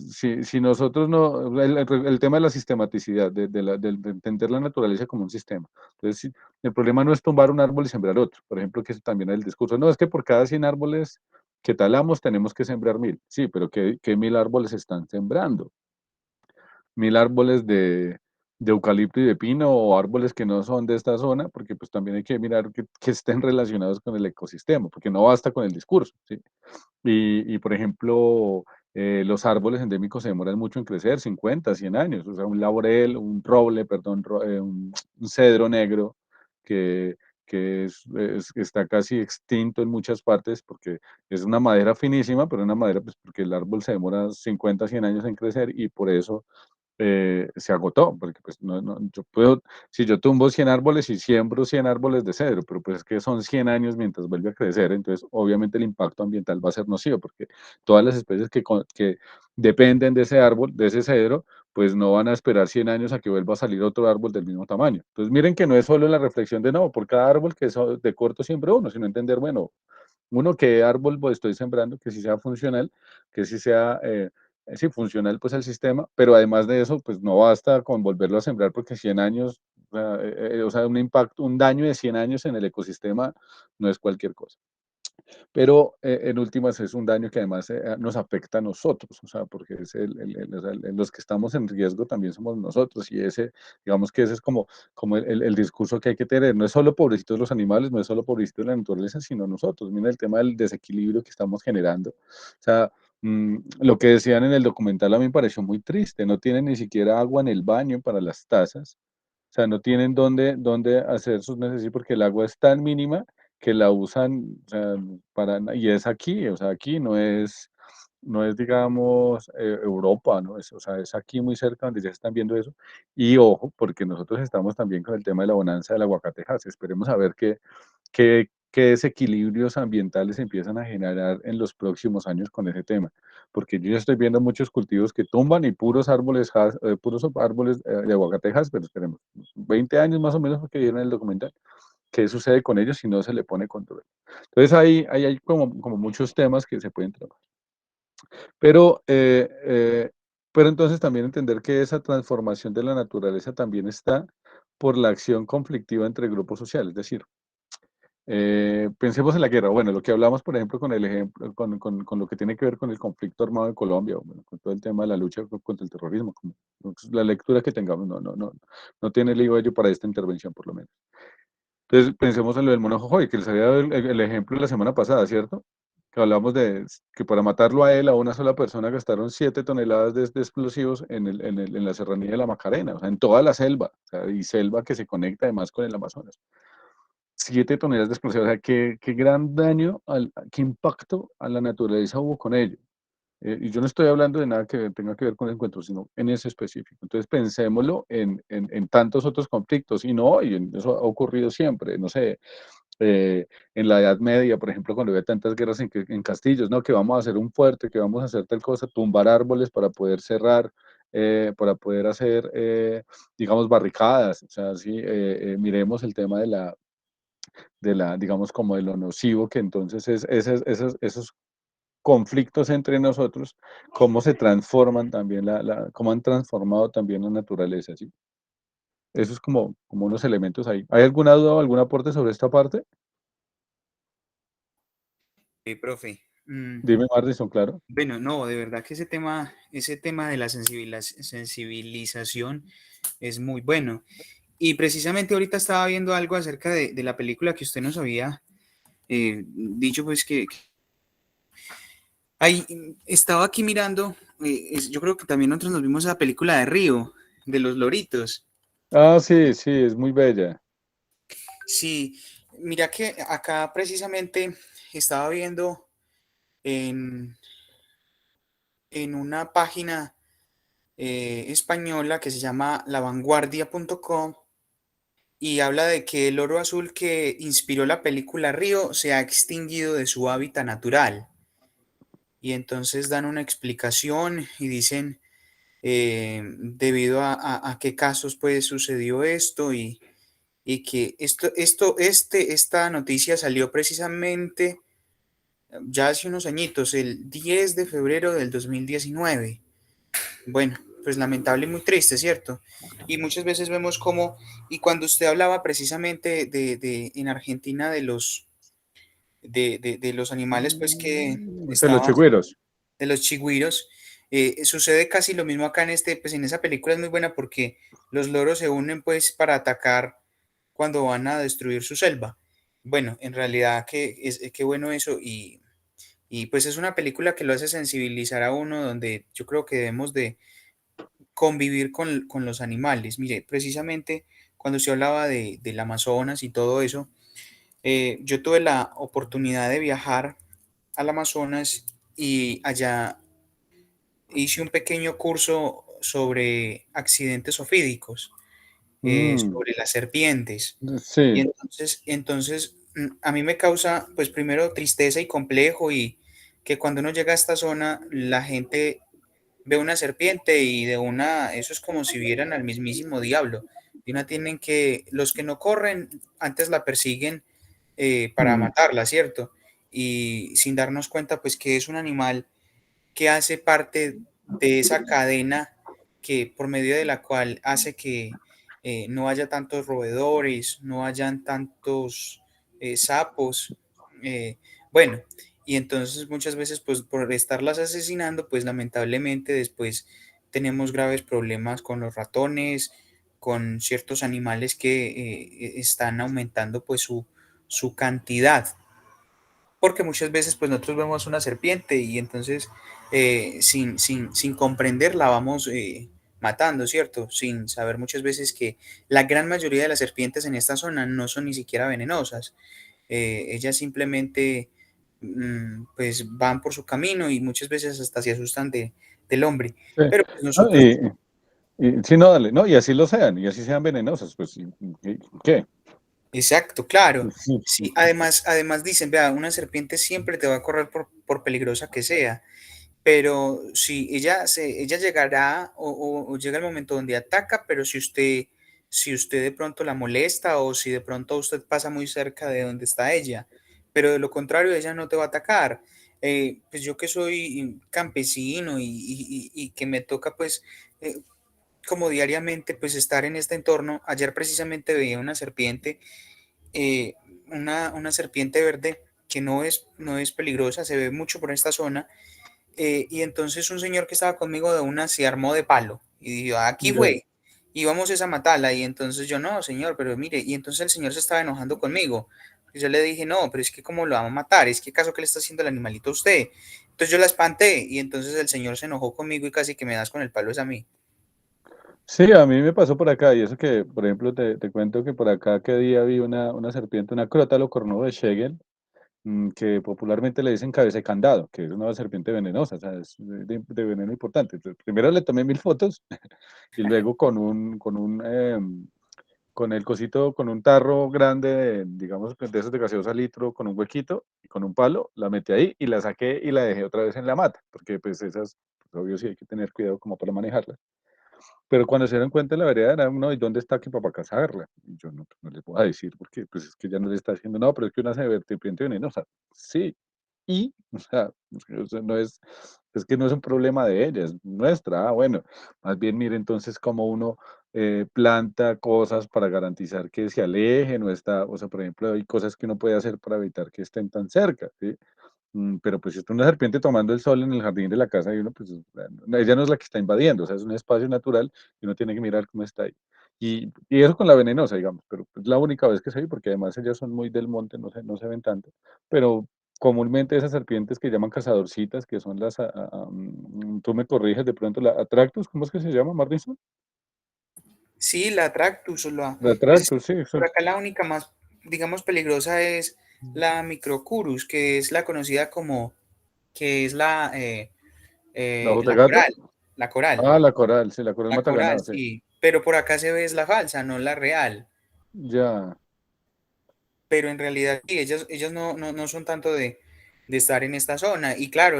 si nosotros no, el tema de la sistematicidad, de entender la naturaleza como un sistema. Entonces, el problema no es tumbar un árbol y sembrar otro. Por ejemplo, que eso también es el discurso. No, es que por cada 100 árboles que talamos tenemos que sembrar 1000. Sí, pero ¿qué 1000 árboles están sembrando? 1000 árboles de eucalipto y de pino o árboles que no son de esta zona, porque pues también hay que mirar que estén relacionados con el ecosistema, porque no basta con el discurso, ¿sí? Por ejemplo, los árboles endémicos se demoran mucho en crecer, 50, 100 años. O sea, un laurel, un roble, perdón, un cedro negro que, que está casi extinto en muchas partes porque es una madera finísima, pero una madera pues porque el árbol se demora 50, 100 años en crecer y por eso se agotó, porque pues yo puedo, si yo tumbo 100 árboles y siembro 100 árboles de cedro, pero pues es que son 100 años mientras vuelve a crecer, entonces obviamente el impacto ambiental va a ser nocivo, porque todas las especies que dependen de ese árbol, de ese cedro, pues no van a esperar 100 años a que vuelva a salir otro árbol del mismo tamaño. Entonces miren que no es solo la reflexión de no, por cada árbol que es de corto siembro uno, sino entender, bueno, uno, qué árbol pues, estoy sembrando, que sí sea funcional, que sí sea sí, funcional pues el sistema, pero además de eso, pues no basta con volverlo a sembrar porque 100 años, o sea, un impacto, un daño de 100 años en el ecosistema no es cualquier cosa. Pero en últimas es un daño que además nos afecta a nosotros, o sea, porque es o sea, los que estamos en riesgo también somos nosotros y digamos que ese es como el discurso que hay que tener. No es solo pobrecitos los animales, no es solo pobrecitos la naturaleza, sino nosotros. Mira el tema del desequilibrio que estamos generando. O sea, lo que decían en el documental a mí me pareció muy triste. No tienen ni siquiera agua en el baño para las tazas. O sea, no tienen dónde hacer sus necesidades porque el agua es tan mínima que la usan, o sea, y es aquí, o sea, aquí no es, no es, digamos, Europa, ¿no? O sea, es aquí muy cerca donde ya están viendo eso. Y ojo, porque nosotros estamos también con el tema de la bonanza del aguacatejas. Esperemos a ver qué desequilibrios ambientales se empiezan a generar en los próximos años con ese tema. Porque yo ya estoy viendo muchos cultivos que tumban y puros árboles de aguacatejas, pero esperemos, 20 años más o menos porque vieron el documental, qué sucede con ellos si no se le pone control. Entonces ahí hay como muchos temas que se pueden trabajar. Pero, pero entonces también entender que esa transformación de la naturaleza también está por la acción conflictiva entre grupos sociales. Es decir, pensemos en la guerra. Bueno, lo que hablamos, por ejemplo, con el ejemplo, con lo que tiene que ver con el conflicto armado en Colombia, o bueno, con todo el tema de la lucha contra el terrorismo, como, la lectura que tengamos, no tiene lío ello para esta intervención, por lo menos. Entonces, pensemos en lo del mono Jojoy, que les había dado el ejemplo la semana pasada, ¿cierto? Que hablamos de que para matarlo a él, a una sola persona, gastaron 7 toneladas de explosivos en la serranía de la Macarena, o sea, en toda la selva, o sea, y selva que se conecta además con el Amazonas. 7 toneladas de explosivos, o sea, qué gran daño, qué impacto a la naturaleza hubo con ello. Y yo no estoy hablando de nada que tenga que ver con el encuentro, sino en ese específico. Entonces pensémoslo en tantos otros conflictos, y eso ha ocurrido siempre, no sé, en la Edad Media, por ejemplo, cuando había tantas guerras en castillos, ¿no? Que vamos a hacer un fuerte, que vamos a hacer tal cosa, tumbar árboles para poder cerrar, para poder hacer, digamos, barricadas. O sea, sí, miremos el tema digamos, como de lo nocivo que entonces esos conflictos entre nosotros, cómo se transforman también, cómo han transformado también la naturaleza, ¿sí? Eso es como unos elementos ahí. ¿Hay alguna duda o algún aporte sobre esta parte? Profe. Dime, Marlison, claro. Bueno, no, de verdad que ese tema de la sensibilización es muy bueno. Y precisamente ahorita estaba viendo algo acerca de la película que usted nos había dicho, pues que ahí estaba aquí mirando, yo creo que también nosotros nos vimos esa película de Río, de los loritos. Ah, sí, sí, es muy bella. Sí, mira que acá precisamente estaba viendo en, en una página española que se llama lavanguardia.com y habla de que el oro azul que inspiró la película Río se ha extinguido de su hábitat natural. Y entonces dan una explicación y dicen debido a qué casos pues sucedió esto y que esta noticia salió precisamente ya hace unos añitos, el 10 de febrero del 2019. Bueno, pues lamentable y muy triste, ¿cierto? Y muchas veces vemos cómo, y cuando usted hablaba precisamente en Argentina de los animales, pues que De los estaban, chigüiros. de los chigüiros, sucede casi lo mismo acá pues en esa película es muy buena porque los loros se unen pues para atacar cuando van a destruir su selva. Bueno, en realidad qué bueno eso y pues es una película que lo hace sensibilizar a uno donde yo creo que debemos de convivir con los animales. Mire, precisamente cuando se hablaba del Amazonas y todo eso, yo tuve la oportunidad de viajar al Amazonas y allá hice un pequeño curso sobre accidentes ofídicos, Mm, sobre las serpientes. Y sí. entonces a mí me causa, pues primero tristeza y complejo y que cuando uno llega a esta zona, la gente ve una serpiente y de una, eso es como si vieran al mismísimo diablo. Y una tienen que, los que no corren, antes la persiguen para Mm, matarla, ¿cierto? Y sin darnos cuenta, pues que es un animal que hace parte de esa cadena que por medio de la cual hace que no haya tantos roedores, no hayan tantos sapos. Bueno, y entonces muchas veces pues por estarlas asesinando, pues lamentablemente después tenemos graves problemas con los ratones, con ciertos animales que están aumentando pues su cantidad porque muchas veces pues nosotros vemos una serpiente y entonces sin comprender la vamos matando, ¿cierto? Sin saber muchas veces que la gran mayoría de las serpientes en esta zona no son ni siquiera venenosas. Ellas simplemente pues van por su camino y muchas veces hasta se asustan del hombre. Sí. Pero pues No, nosotros, sí, no, dale, no, y así sean venenosas, pues, ¿qué? exacto, claro. Sí, Sí, además dicen, vea, una serpiente siempre te va a correr por peligrosa que sea. Pero si ella llegará o llega el momento donde ataca, pero si usted de pronto la molesta o si de pronto usted pasa muy cerca de donde está ella, pero de lo contrario ella no te va a atacar. Pues yo que soy campesino y que me toca pues eh, como diariamente pues estar en este entorno, ayer precisamente veía una serpiente, eh, una serpiente verde que no es peligrosa, se ve mucho por esta zona, y entonces un señor que estaba conmigo de una se armó de palo y dijo, aquí ya. fue, y vamos es a matarla. Y entonces yo, no, señor, pero mire, y entonces el señor se estaba enojando conmigo. Y yo le dije, no, pero es que cómo lo vamos a matar, es que caso que le está haciendo el animalito a usted. Entonces yo la espanté y entonces el señor se enojó conmigo y casi que me das con el palo es a mí. Sí, a mí me pasó por acá, y eso que, por ejemplo, te cuento que por acá que día vi una serpiente, una crótalo cornudo de Schegel, que popularmente le dicen cabeza de candado, que es una serpiente venenosa, o sea, es de veneno importante. Entonces, primero le tomé 1000 fotos y luego con el cosito, con un tarro grande, digamos, de esos de gaseosa litro, con un huequito y con un palo, la metí ahí y la saqué y la dejé otra vez en la mata, porque pues esas, pues, obvio sí hay que tener cuidado como para manejarlas. Pero cuando se dieron cuenta la vereda era, no, ¿y dónde está que para cazarla? Y yo no, pues, no les voy a decir porque pues es que ya no le está haciendo, no, pero es que una serpiente venenosa. Sí, y, o sea, no es que no es un problema de ella, es nuestra. Ah, bueno, más bien mire entonces cómo uno planta cosas para garantizar que se alejen o está, o sea, por ejemplo, hay cosas que uno puede hacer para evitar que estén tan cerca, ¿sí? Pero pues si está una serpiente tomando el sol en el jardín de la casa de uno, pues ella no es la que está invadiendo, o sea, es un espacio natural y uno tiene que mirar cómo está ahí. Y eso con la venenosa, digamos, pero es la única vez que se ve, porque además ellas son muy del monte, no se ven tanto. Pero comúnmente esas serpientes que llaman cazadorcitas, que son tú me corriges de pronto, la Atractus, ¿cómo es que se llama, Marlison? Sí, la Tractus, La pues Atractus, sí, por acá la única más, digamos, peligrosa es la Microcurus, que es la conocida como, que es la ojos de la gato. coral, la coral. Ah, la coral, sí, la coral La mata coral, ganado, sí. sí, pero por acá se ve es la falsa, no la real. Ya. Pero en realidad sí, ellas no son tanto de estar en esta zona. Y claro,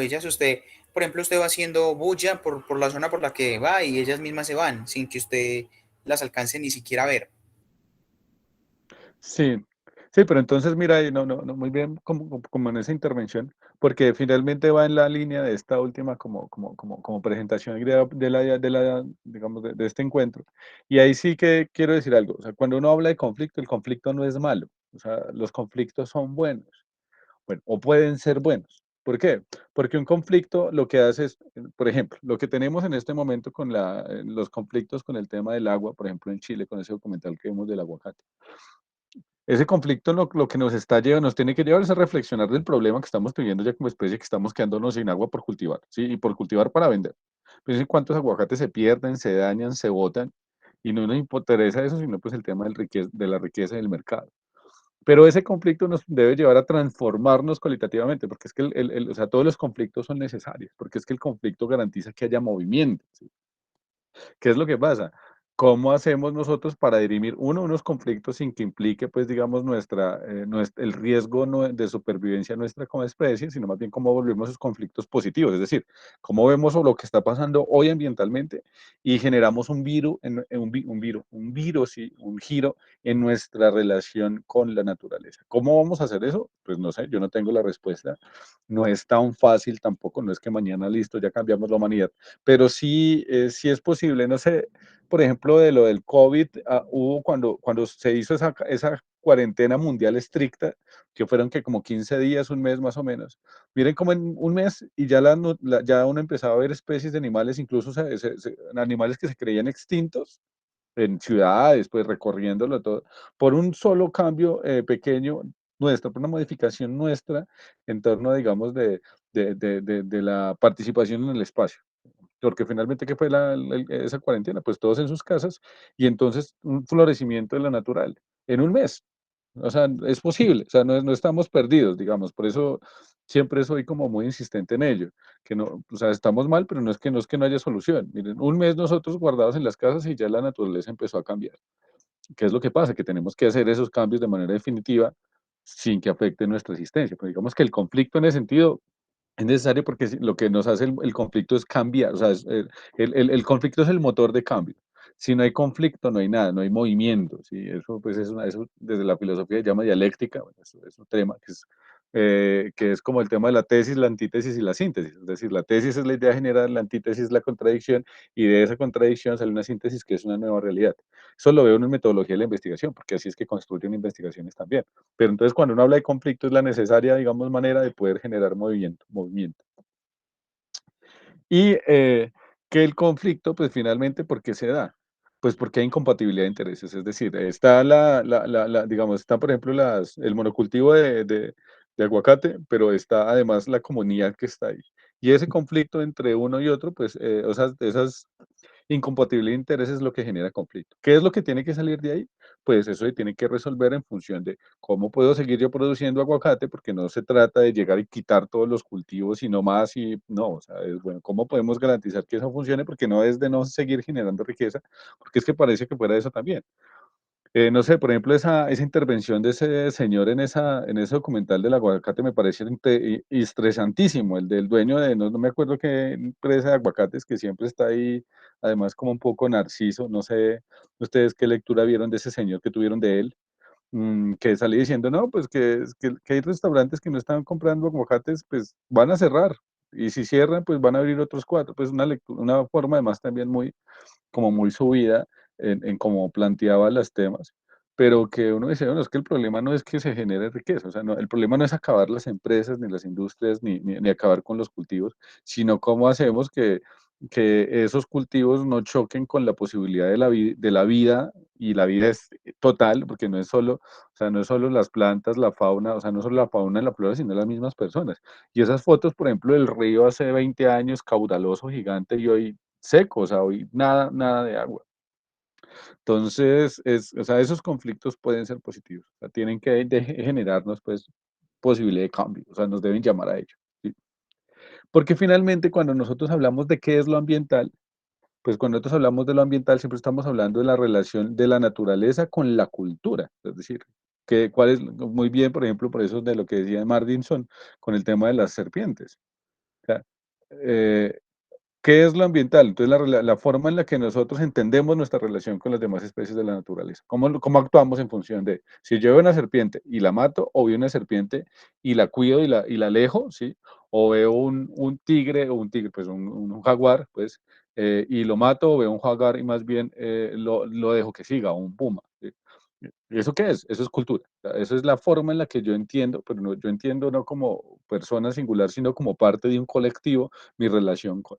por ejemplo, usted va haciendo bulla por la zona por la que va y ellas mismas se van sin que usted las alcance ni siquiera a ver. Sí, sí, pero entonces mira, no, no, no, muy bien como en esa intervención, porque finalmente va en la línea de esta última como presentación digamos, de este encuentro. Y ahí sí que quiero decir algo, o sea, cuando uno habla de conflicto, el conflicto no es malo, o sea, los conflictos son buenos, bueno, o pueden ser buenos. ¿Por qué? Porque un conflicto lo que hace es, por ejemplo, lo que tenemos en este momento con los conflictos con el tema del agua, por ejemplo, en Chile, con ese documental que vimos del aguacate. Ese conflicto lo que nos está llevando, nos tiene que llevar es a reflexionar del problema que estamos teniendo ya como especie, que estamos quedándonos sin agua por cultivar, ¿sí? Y por cultivar para vender. Piensen cuántos aguacates se pierden, se dañan, se botan, y no nos interesa eso, sino pues el tema de la riqueza del mercado. Pero ese conflicto nos debe llevar a transformarnos cualitativamente, porque es que o sea, todos los conflictos son necesarios, porque es que el conflicto garantiza que haya movimiento, ¿sí? ¿Qué es lo que pasa? ¿Cómo hacemos nosotros para dirimir, unos conflictos sin que implique, pues, digamos, el riesgo de supervivencia nuestra como especie, sino más bien cómo volvemos esos conflictos positivos? Es decir, cómo vemos lo que está pasando hoy ambientalmente y generamos un virus, sí, un giro en nuestra relación con la naturaleza. ¿Cómo vamos a hacer eso? Pues no sé, yo no tengo la respuesta. No es tan fácil tampoco, no es que mañana listo, ya cambiamos la humanidad, pero sí, sí es posible. No sé, por ejemplo, de lo del COVID, hubo cuando se hizo esa cuarentena mundial estricta, que fueron que como 15 días, un mes más o menos. Miren como en un mes y ya, ya uno empezaba a ver especies de animales, incluso animales que se creían extintos en ciudades, pues recorriéndolo todo, por un solo cambio pequeño nuestro, por una modificación nuestra en torno, digamos, de la participación en el espacio. Porque finalmente, ¿qué fue esa cuarentena? Pues todos en sus casas y entonces un florecimiento de la natural en un mes. O sea, es posible, o sea, no estamos perdidos, digamos. Por eso siempre soy como muy insistente en ello, que no, o sea, estamos mal, pero no es que no haya solución. Miren, un mes nosotros guardados en las casas y ya la naturaleza empezó a cambiar. ¿Qué es lo que pasa? Que tenemos que hacer esos cambios de manera definitiva sin que afecte nuestra existencia. Pero digamos que el conflicto en ese sentido es necesario porque lo que nos hace el conflicto es cambiar, o sea, el conflicto es el motor de cambio. Si no hay conflicto, no hay nada, no hay movimiento, ¿sí? Eso, pues, eso desde la filosofía se llama dialéctica, bueno, eso es un tema que es como el tema de la tesis, la antítesis y la síntesis. Es decir, la tesis es la idea general, la antítesis es la contradicción, y de esa contradicción sale una síntesis que es una nueva realidad. Eso lo veo en metodología de la investigación, porque así es que construyen investigaciones también. Pero entonces cuando uno habla de conflicto es la necesaria, digamos, manera de poder generar movimiento. Y que el conflicto, pues finalmente, ¿por qué se da? Pues porque hay incompatibilidad de intereses. Es decir, está digamos, está por ejemplo el monocultivo de aguacate, pero está además la comunidad que está ahí. Y ese conflicto entre uno y otro, pues, o sea, esas incompatibilidad de intereses es lo que genera conflicto. ¿Qué es lo que tiene que salir de ahí? Pues eso se tiene que resolver en función de cómo puedo seguir yo produciendo aguacate, porque no se trata de llegar y quitar todos los cultivos y no más, y no, o sea, es bueno, ¿cómo podemos garantizar que eso funcione? Porque no es de no seguir generando riqueza, porque es que parece que fuera eso también. No sé, por ejemplo, esa intervención de ese señor en ese documental del aguacate me pareció estresantísimo, el del dueño no me acuerdo qué empresa de aguacates que siempre está ahí, además como un poco narciso, no sé ustedes qué lectura vieron de ese señor que tuvieron de él, que salía diciendo, no, pues que hay restaurantes que no están comprando aguacates, pues van a cerrar, y si cierran, pues van a abrir otros cuatro, pues una lectura, una forma además también muy subida en cómo planteaba los temas, pero que uno dice, bueno, es que el problema no es que se genere riqueza, o sea, no, el problema no es acabar las empresas, ni las industrias, ni acabar con los cultivos, sino cómo hacemos que esos cultivos no choquen con la posibilidad de la vida, y la vida es total, porque no es solo, o sea, no es solo las plantas, la fauna, o sea, no solo la fauna y la flora, sino las mismas personas. Y esas fotos, por ejemplo, del río hace 20 años, caudaloso, gigante, y hoy seco, o sea, hoy nada, nada de agua. Entonces, o sea, esos conflictos pueden ser positivos, o sea, tienen que generarnos, pues, posibilidad de cambio, o sea, nos deben llamar a ello, ¿sí? Porque finalmente, cuando nosotros hablamos de qué es lo ambiental, pues cuando nosotros hablamos de lo ambiental, siempre estamos hablando de la relación de la naturaleza con la cultura, es decir, cuál es, muy bien, por ejemplo, por eso de lo que decía Martinson, con el tema de las serpientes. O sea, eh, ¿qué es lo ambiental? Entonces, la forma en la que nosotros entendemos nuestra relación con las demás especies de la naturaleza. ¿Cómo actuamos en función de si yo veo una serpiente y la mato, o veo una serpiente y la cuido y la alejo, ¿sí? O veo un tigre, pues un jaguar, pues, y lo mato, o veo un jaguar y más bien lo dejo que siga, o un puma, ¿sí? ¿Y eso qué es? Eso es cultura. O sea, eso es la forma en la que yo entiendo, pero no, yo entiendo no como persona singular, sino como parte de un colectivo, mi relación con.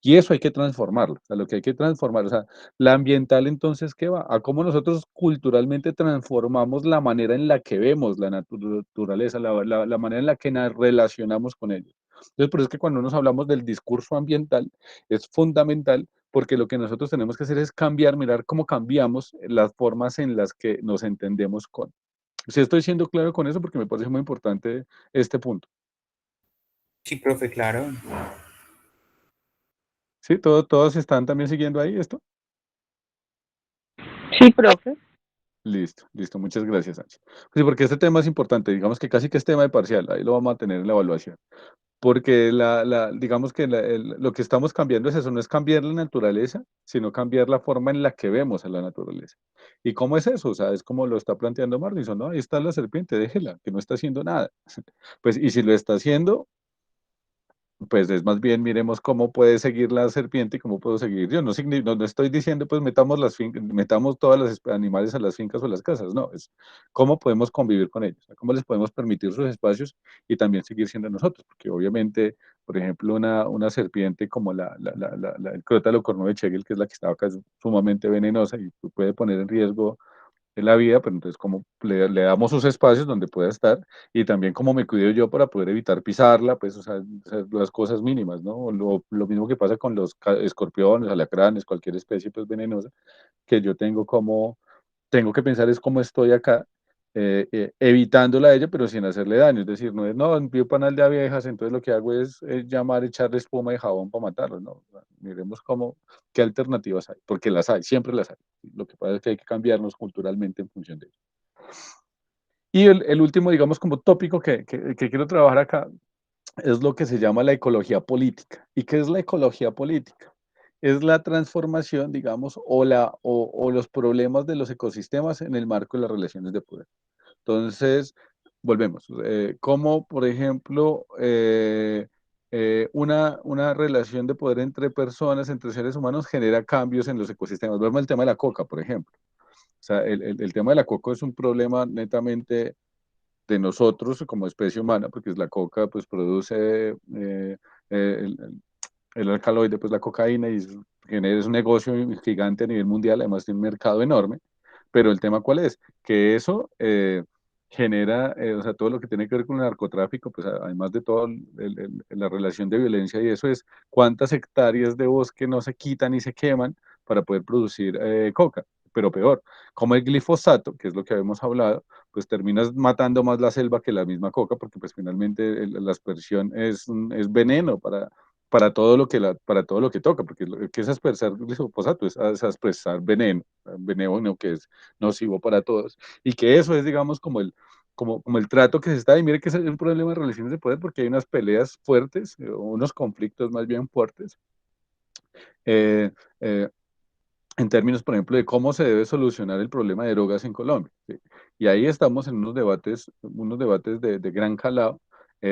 Y eso hay que transformarlo, o sea, lo que hay que transformar, o sea, la ambiental entonces, ¿qué va? A cómo nosotros culturalmente transformamos la manera en la que vemos la naturaleza, la manera en la que nos relacionamos con ellos. Entonces, por eso es que cuando nos hablamos del discurso ambiental, es fundamental, porque lo que nosotros tenemos que hacer es cambiar, mirar cómo cambiamos las formas en las que nos entendemos con. Sí, estoy siendo claro con eso porque me parece muy importante este punto. Sí, profe, claro. ¿Sí? ¿Todos están también siguiendo ahí esto? Sí, profe. Listo, listo, muchas gracias, Sánchez. Sí, porque este tema es importante, digamos que casi que es tema de parcial, ahí lo vamos a tener en la evaluación, porque digamos que lo que estamos cambiando es eso, no es cambiar la naturaleza, sino cambiar la forma en la que vemos a la naturaleza. ¿Y cómo es eso? O sea, es como lo está planteando Martinson, ¿no? Ahí está la serpiente, déjela, que no está haciendo nada. Pues, y si lo está haciendo, pues es más bien miremos cómo puede seguir la serpiente y cómo puedo seguir yo. No estoy diciendo pues metamos todos los animales a las fincas o a las casas, no, es cómo podemos convivir con ellos, cómo les podemos permitir sus espacios y también seguir siendo nosotros, porque obviamente, por ejemplo, una serpiente como el crótalo cornudo de Chegel, que es la que estaba acá, es sumamente venenosa y puede poner en riesgo en la vida, pero entonces como le damos sus espacios donde pueda estar, y también cómo me cuido yo para poder evitar pisarla, pues, o sea, las cosas mínimas, ¿no? Lo mismo que pasa con los escorpiones, alacranes, cualquier especie, pues, venenosa, que yo tengo que pensar es cómo estoy acá, evitándola a ella, pero sin hacerle daño. Es decir, no es, no, envío panal de abejas, entonces lo que hago es llamar, echarle espuma y jabón para matarlos. No, o sea, miremos qué alternativas hay, porque las hay, siempre las hay. Lo que pasa es que hay que cambiarnos culturalmente en función de ello. Y el último, digamos, como tópico que quiero trabajar acá es lo que se llama la ecología política. ¿Y qué es la ecología política? Es la transformación, digamos, o los problemas de los ecosistemas en el marco de las relaciones de poder. Entonces, volvemos. Como, por ejemplo, una relación de poder entre personas, entre seres humanos, genera cambios en los ecosistemas. Vemos el tema de la coca, por ejemplo. O sea, el tema de la coca es un problema netamente de nosotros como especie humana, porque la coca pues produce el alcaloide, pues la cocaína, y es un negocio gigante a nivel mundial, además de un mercado enorme. Pero el tema cuál es, que eso genera, o sea, todo lo que tiene que ver con el narcotráfico, pues además de todo la relación de violencia, y eso es cuántas hectáreas de bosque no se quitan y se queman para poder producir coca. Pero peor, como el glifosato, que es lo que habíamos hablado, pues terminas matando más la selva que la misma coca, porque pues finalmente la aspersión es veneno para todo lo que toca, porque lo que es aspersar glifosato es aspersar veneno que es nocivo para todos, y que eso es, digamos, como el trato que se está, y mire que es un problema de relaciones de poder, porque hay unas peleas fuertes, unos conflictos más bien fuertes, eh, eh, en términos, por ejemplo, de cómo se debe solucionar el problema de drogas en Colombia. ¿Sí? Y ahí estamos en unos debates de gran calado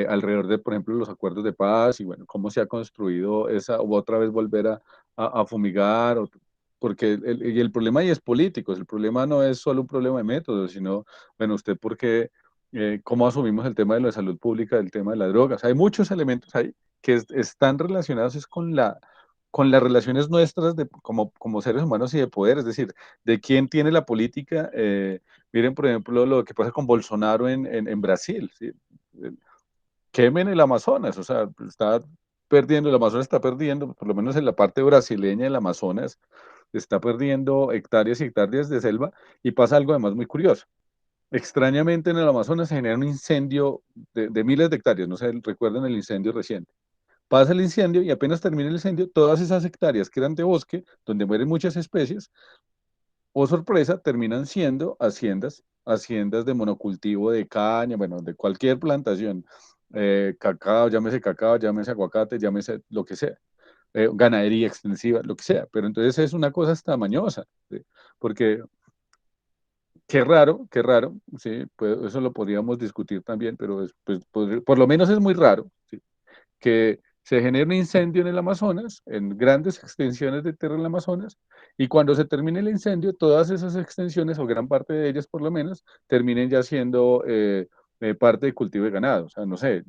alrededor de, por ejemplo, los acuerdos de paz y, bueno, cómo se ha construido esa, o otra vez volver a fumigar, porque y el problema ahí es político, el problema no es solo un problema de métodos, sino, bueno, usted, ¿por qué, cómo asumimos el tema de la salud pública, el tema de las drogas? Hay muchos elementos ahí que están relacionados es con las relaciones nuestras como seres humanos y de poder, es decir, de quién tiene la política. Miren, por ejemplo, lo que pasa con Bolsonaro en Brasil. ¿Sí? Quemen el Amazonas, o sea, está perdiendo, el Amazonas está perdiendo, por lo menos en la parte brasileña del Amazonas, está perdiendo hectáreas y hectáreas de selva, y pasa algo además muy curioso. Extrañamente en el Amazonas se genera un incendio de miles de hectáreas, no sé, recuerdan el incendio reciente. Pasa el incendio y apenas termina el incendio, todas esas hectáreas que eran de bosque, donde mueren muchas especies, o sorpresa, terminan siendo haciendas de monocultivo de caña, bueno, de cualquier plantación, cacao, llámese aguacate, llámese lo que sea, ganadería extensiva, lo que sea, pero entonces es una cosa hasta mañosa, ¿sí? Porque qué raro, sí, pues eso lo podríamos discutir también, pero pues, por lo menos es muy raro, ¿sí? Que se genere un incendio en el Amazonas, en grandes extensiones de tierra en el Amazonas, y cuando se termine el incendio, todas esas extensiones, o gran parte de ellas por lo menos, terminen ya siendo parte de cultivo de ganado. O sea, no sé,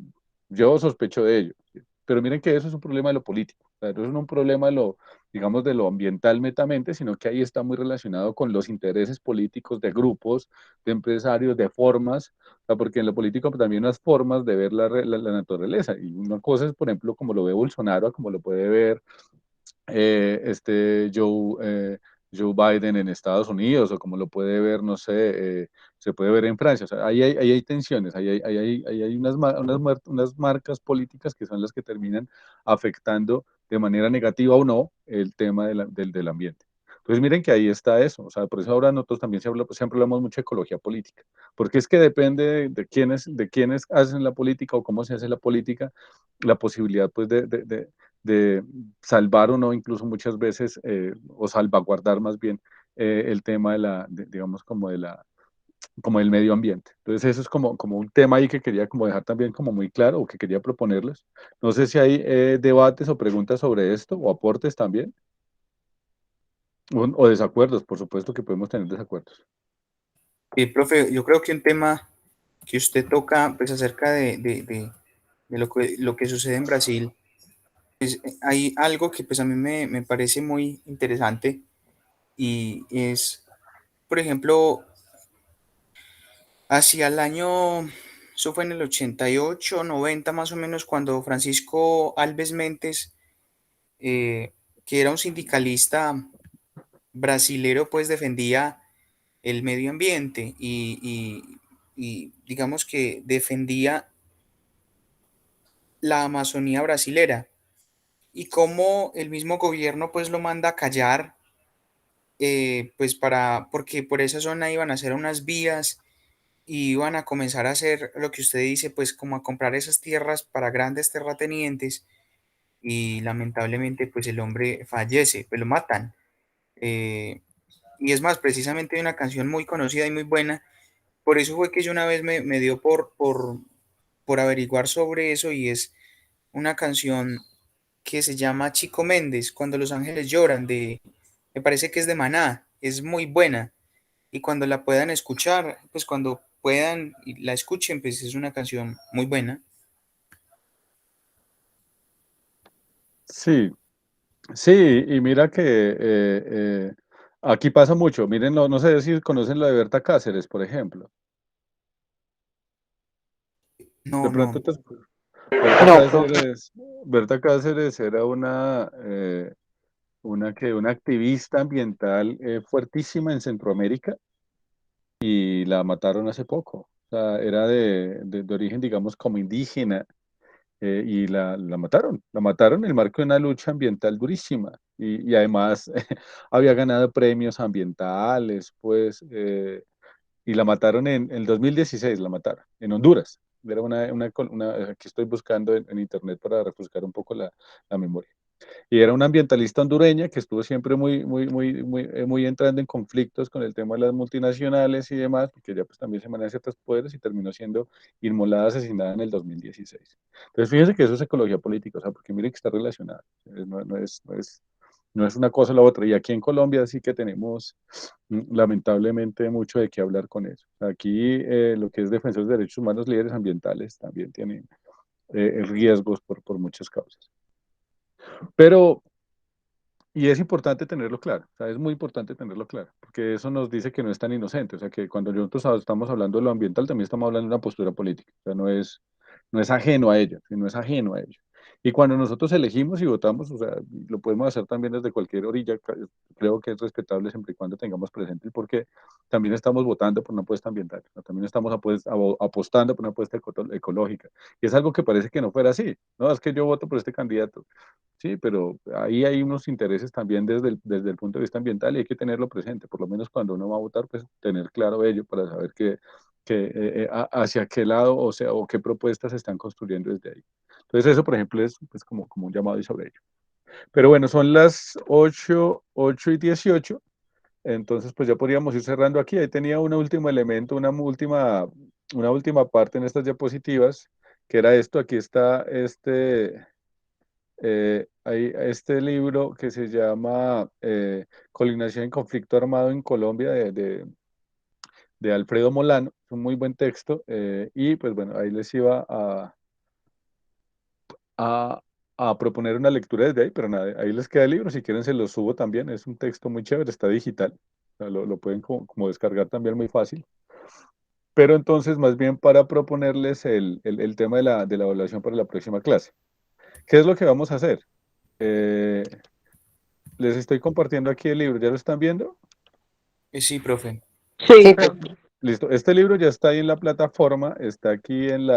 yo sospecho de ello. ¿Sí? Pero miren que eso es un problema de lo político, o sea, eso no es un problema de lo, digamos, de lo ambiental netamente, sino que ahí está muy relacionado con los intereses políticos de grupos, de empresarios, de formas, sea, porque en lo político también unas formas de ver la naturaleza. Y una cosa es, por ejemplo, como lo ve Bolsonaro, como lo puede ver Joe Biden en Estados Unidos, o como lo puede ver, no sé, se puede ver en Francia. O sea, ahí hay tensiones, ahí hay unas marcas políticas que son las que terminan afectando de manera negativa o no el tema del ambiente. Entonces miren que ahí está eso, o sea, por eso ahora nosotros también siempre hablamos mucho de ecología política, porque es que depende de quiénes hacen la política o cómo se hace la política, la posibilidad pues de salvar o no, incluso muchas veces, o salvaguardar más bien el tema digamos, como del medio ambiente. Entonces eso es como un tema ahí que quería como dejar también como muy claro, o que quería proponerles. No sé si hay debates o preguntas sobre esto, o aportes también, o desacuerdos, por supuesto que podemos tener desacuerdos. Profe, yo creo que un tema que usted toca, pues acerca de lo que sucede en Brasil, hay algo que pues a mí me parece muy interesante, y es, por ejemplo, hacia el año, eso fue en el 88, 90 más o menos, cuando Francisco Alves Méndez, que era un sindicalista brasilero, pues defendía el medio ambiente, y y digamos que defendía la Amazonía brasilera y cómo el mismo gobierno pues lo manda a callar, pues porque por esa zona iban a hacer unas vías y iban a comenzar a hacer lo que usted dice, pues como a comprar esas tierras para grandes terratenientes y lamentablemente pues el hombre fallece, pues lo matan. Eh, y es más, precisamente hay una canción muy conocida y muy buena, por eso fue que yo una vez me dio por averiguar sobre eso y es una canción que se llama Chico Méndez, Cuando los ángeles lloran, me parece que es de Maná, es muy buena y cuando la puedan escuchar, pues cuando puedan y la escuchen, pues es una canción muy buena. Sí, sí, y mira que aquí pasa mucho. Miren, no sé si conocen la de Berta Cáceres, por ejemplo. De No, pronto no, te... Berta No, profe. Cáceres, Berta Cáceres era una activista ambiental fuertísima en Centroamérica y la mataron hace poco. O sea, era de origen, digamos, como indígena y la mataron en el marco de una lucha ambiental durísima y además había ganado premios ambientales, pues, y la mataron en el 2016, la mataron, en Honduras. Era aquí estoy buscando en internet para refrescar un poco la memoria. Y era una ambientalista hondureña que estuvo siempre muy entrando en conflictos con el tema de las multinacionales y demás, porque ya pues también se manejan ciertos poderes y terminó siendo inmolada, asesinada en el 2016. Entonces fíjense que eso es ecología política, o sea, porque miren que está relacionado, no es una cosa o la otra. Y aquí en Colombia sí que tenemos lamentablemente mucho de qué hablar con eso. Aquí lo que es defensores de derechos humanos, líderes ambientales, también tienen riesgos por muchas causas. Pero y es importante tenerlo claro, o sea, es muy importante tenerlo claro, porque eso nos dice que no es tan inocente, o sea, que cuando nosotros estamos hablando de lo ambiental, también estamos hablando de una postura política, o sea, no es ajeno a ello, sino es ajeno a ello. Y cuando nosotros elegimos y votamos, o sea, lo podemos hacer también desde cualquier orilla, creo que es respetable siempre y cuando tengamos presente el por qué también estamos votando por una apuesta ambiental, ¿no? También estamos apostando por una apuesta ecológica. Y es algo que parece que no fuera así, ¿no? Es que yo voto por este candidato. Sí, pero ahí hay unos intereses también desde el punto de vista ambiental y hay que tenerlo presente, por lo menos cuando uno va a votar, pues tener claro ello para saber hacia qué lado, o sea, o qué propuestas se están construyendo desde ahí. Entonces eso, por ejemplo, es pues, como un llamado y sobre ello. Pero bueno, son las 8:18, entonces pues ya podríamos ir cerrando aquí. Ahí tenía un último elemento, una última parte en estas diapositivas, que era esto. Aquí está hay este libro que se llama Colonización en conflicto armado en Colombia de Alfredo Molano, es un muy buen texto y pues bueno, ahí les iba a, a proponer una lectura desde ahí, pero nada, ahí les queda el libro, si quieren se lo subo también, es un texto muy chévere, está digital, o sea, lo pueden como descargar también muy fácil, pero entonces más bien para proponerles el tema de la evaluación para la próxima clase. ¿Qué es lo que vamos a hacer? Eh, Les estoy compartiendo aquí el libro, ¿ya lo están viendo? Sí, profe. Sí, Eh, profe. Listo, este libro ya está ahí en la plataforma, está aquí en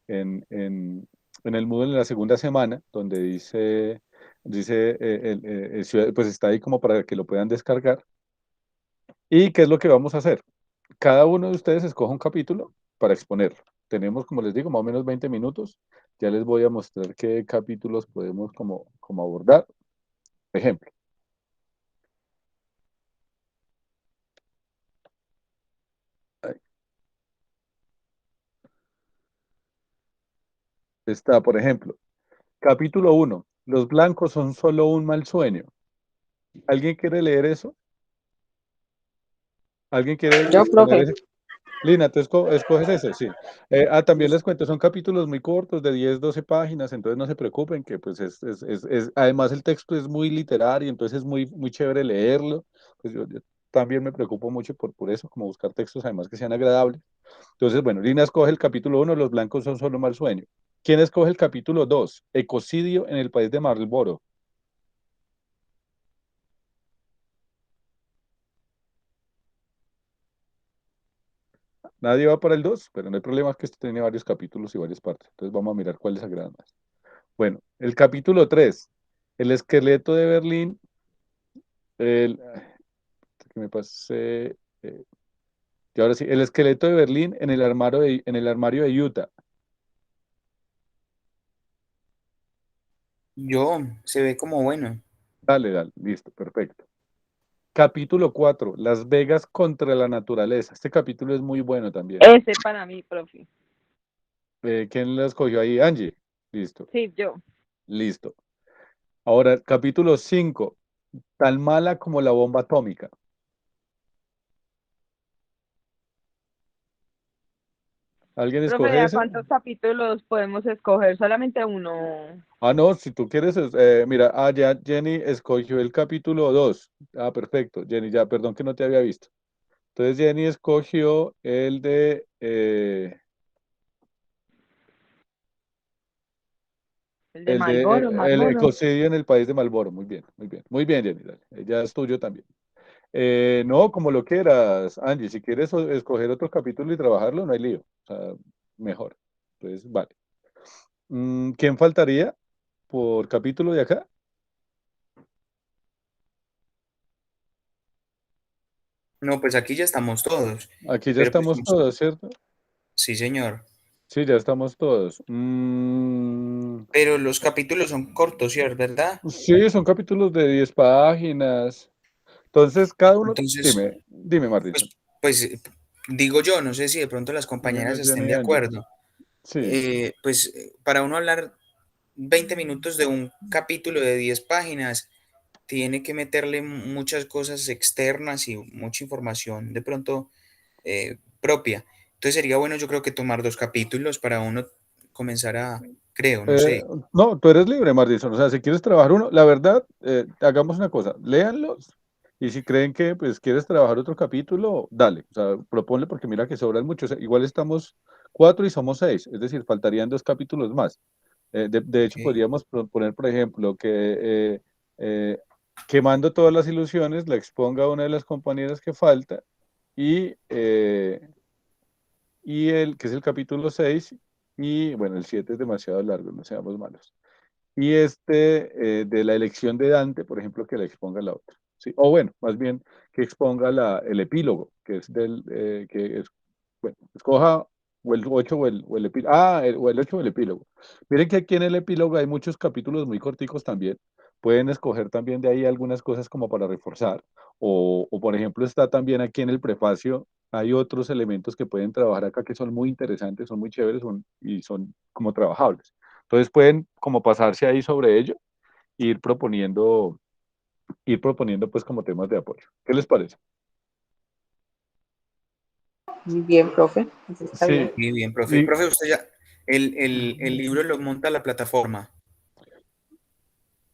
el Moodle en la segunda semana, donde dice pues está ahí como para que lo puedan descargar. ¿Y qué es lo que vamos a hacer? Cada uno de ustedes escoja un capítulo para exponerlo. Tenemos, como les digo, más o menos 20 minutos. Ya les voy a mostrar qué capítulos podemos como abordar. Ejemplo. Ahí está, por ejemplo. Capítulo 1. Los blancos son solo un mal sueño. ¿Alguien quiere leer eso? ¿Alguien quiere Yo, exponer profe. ese? Lina, tú escoges ese, sí. También les cuento, son capítulos muy cortos, de 10, 12 páginas, entonces no se preocupen, que pues además el texto es muy literario, entonces es muy chévere leerlo. Pues yo también me preocupo mucho por eso, como buscar textos además que sean agradables. Entonces, bueno, Lina escoge el capítulo 1, Los blancos son solo un mal sueño. ¿Quién escoge el capítulo 2? Ecocidio en el país de Marlboro. nadie va para el 2, pero no hay problema, es que esto tiene varios capítulos y varias partes. Entonces vamos a mirar cuáles agradan más. Bueno, el capítulo 3, el esqueleto de Berlín, que me pasé, y ahora sí, el esqueleto de Berlín en el armario de Utah. Se ve como bueno. Dale, dale, listo, perfecto. Capítulo 4, Las Vegas contra la naturaleza. Este capítulo es muy bueno también. Ese para mí, profe. ¿Quién lo escogió ahí? Angie. Listo, Sí, yo. listo. Ahora, capítulo 5, Tan mala como la bomba atómica. ¿Alguien Profe, escoge ¿a ese? cuántos capítulos podemos escoger? Solamente uno. Ah, no, si tú quieres, mira, ya Jenny escogió el capítulo 2. Ah, perfecto, Jenny, ya, perdón que no te había visto. Entonces Jenny escogió El de el de Malboro, el Malboro. ecocidio en el país de Marlboro. Muy bien, muy bien. Muy bien, Jenny, dale. Ya es tuyo también. No, como lo quieras, Angie, si quieres escoger otro capítulo y trabajarlo, no hay lío. O sea, mejor. Entonces, vale. ¿Quién faltaría por capítulo de acá? No, pues aquí ya estamos todos. Aquí ya Pero pues, estamos todos, ¿cierto? sí, señor. Sí, ya estamos todos. Pero los capítulos son cortos, ¿cierto? ¿Verdad? Sí, son capítulos de 10 páginas. Entonces, cada uno, Entonces, dime, Martín. pues digo yo, no sé si de pronto las compañeras Dime, estén Jenny de Angie. acuerdo. Sí. Para uno hablar 20 minutos de un capítulo de 10 páginas, tiene que meterle muchas cosas externas y mucha información de pronto propia. Entonces sería bueno, yo creo que tomar dos capítulos para uno comenzar creo, no Eh, sé. no, tú eres libre, Martín. O sea, si quieres trabajar uno, la verdad, hagamos una cosa, léanlos y si creen que pues quieres trabajar otro capítulo, dale. O sea, proponle porque mira que sobran muchos. Igual estamos 4 y somos 6, es decir, faltarían 2 capítulos más. De hecho, Ok, podríamos poner, por ejemplo, que eh, quemando todas las ilusiones, la exponga a una de las compañeras que falta y, que es el capítulo 6 y bueno, el 7 es demasiado largo, no seamos malos. Y de la elección de Dante, por ejemplo, que la exponga la otra. ¿Sí? O bueno, más bien que exponga el epílogo, que es que es, bueno, escoja o el 8 o el epílogo. O el 8 o el epílogo. Miren que aquí en el epílogo hay muchos capítulos muy corticos también. Pueden escoger también de ahí algunas cosas como para reforzar. O por ejemplo, está también aquí en el prefacio, hay otros elementos que pueden trabajar acá que son muy interesantes, son muy chéveres y son como trabajables. Entonces pueden como pasarse ahí sobre ello e ir proponiendo pues como temas de apoyo. ¿Qué les parece? Muy bien, profe. Eso está Sí, bien. muy bien, profe. y Profe, usted ya, el libro lo monta la plataforma.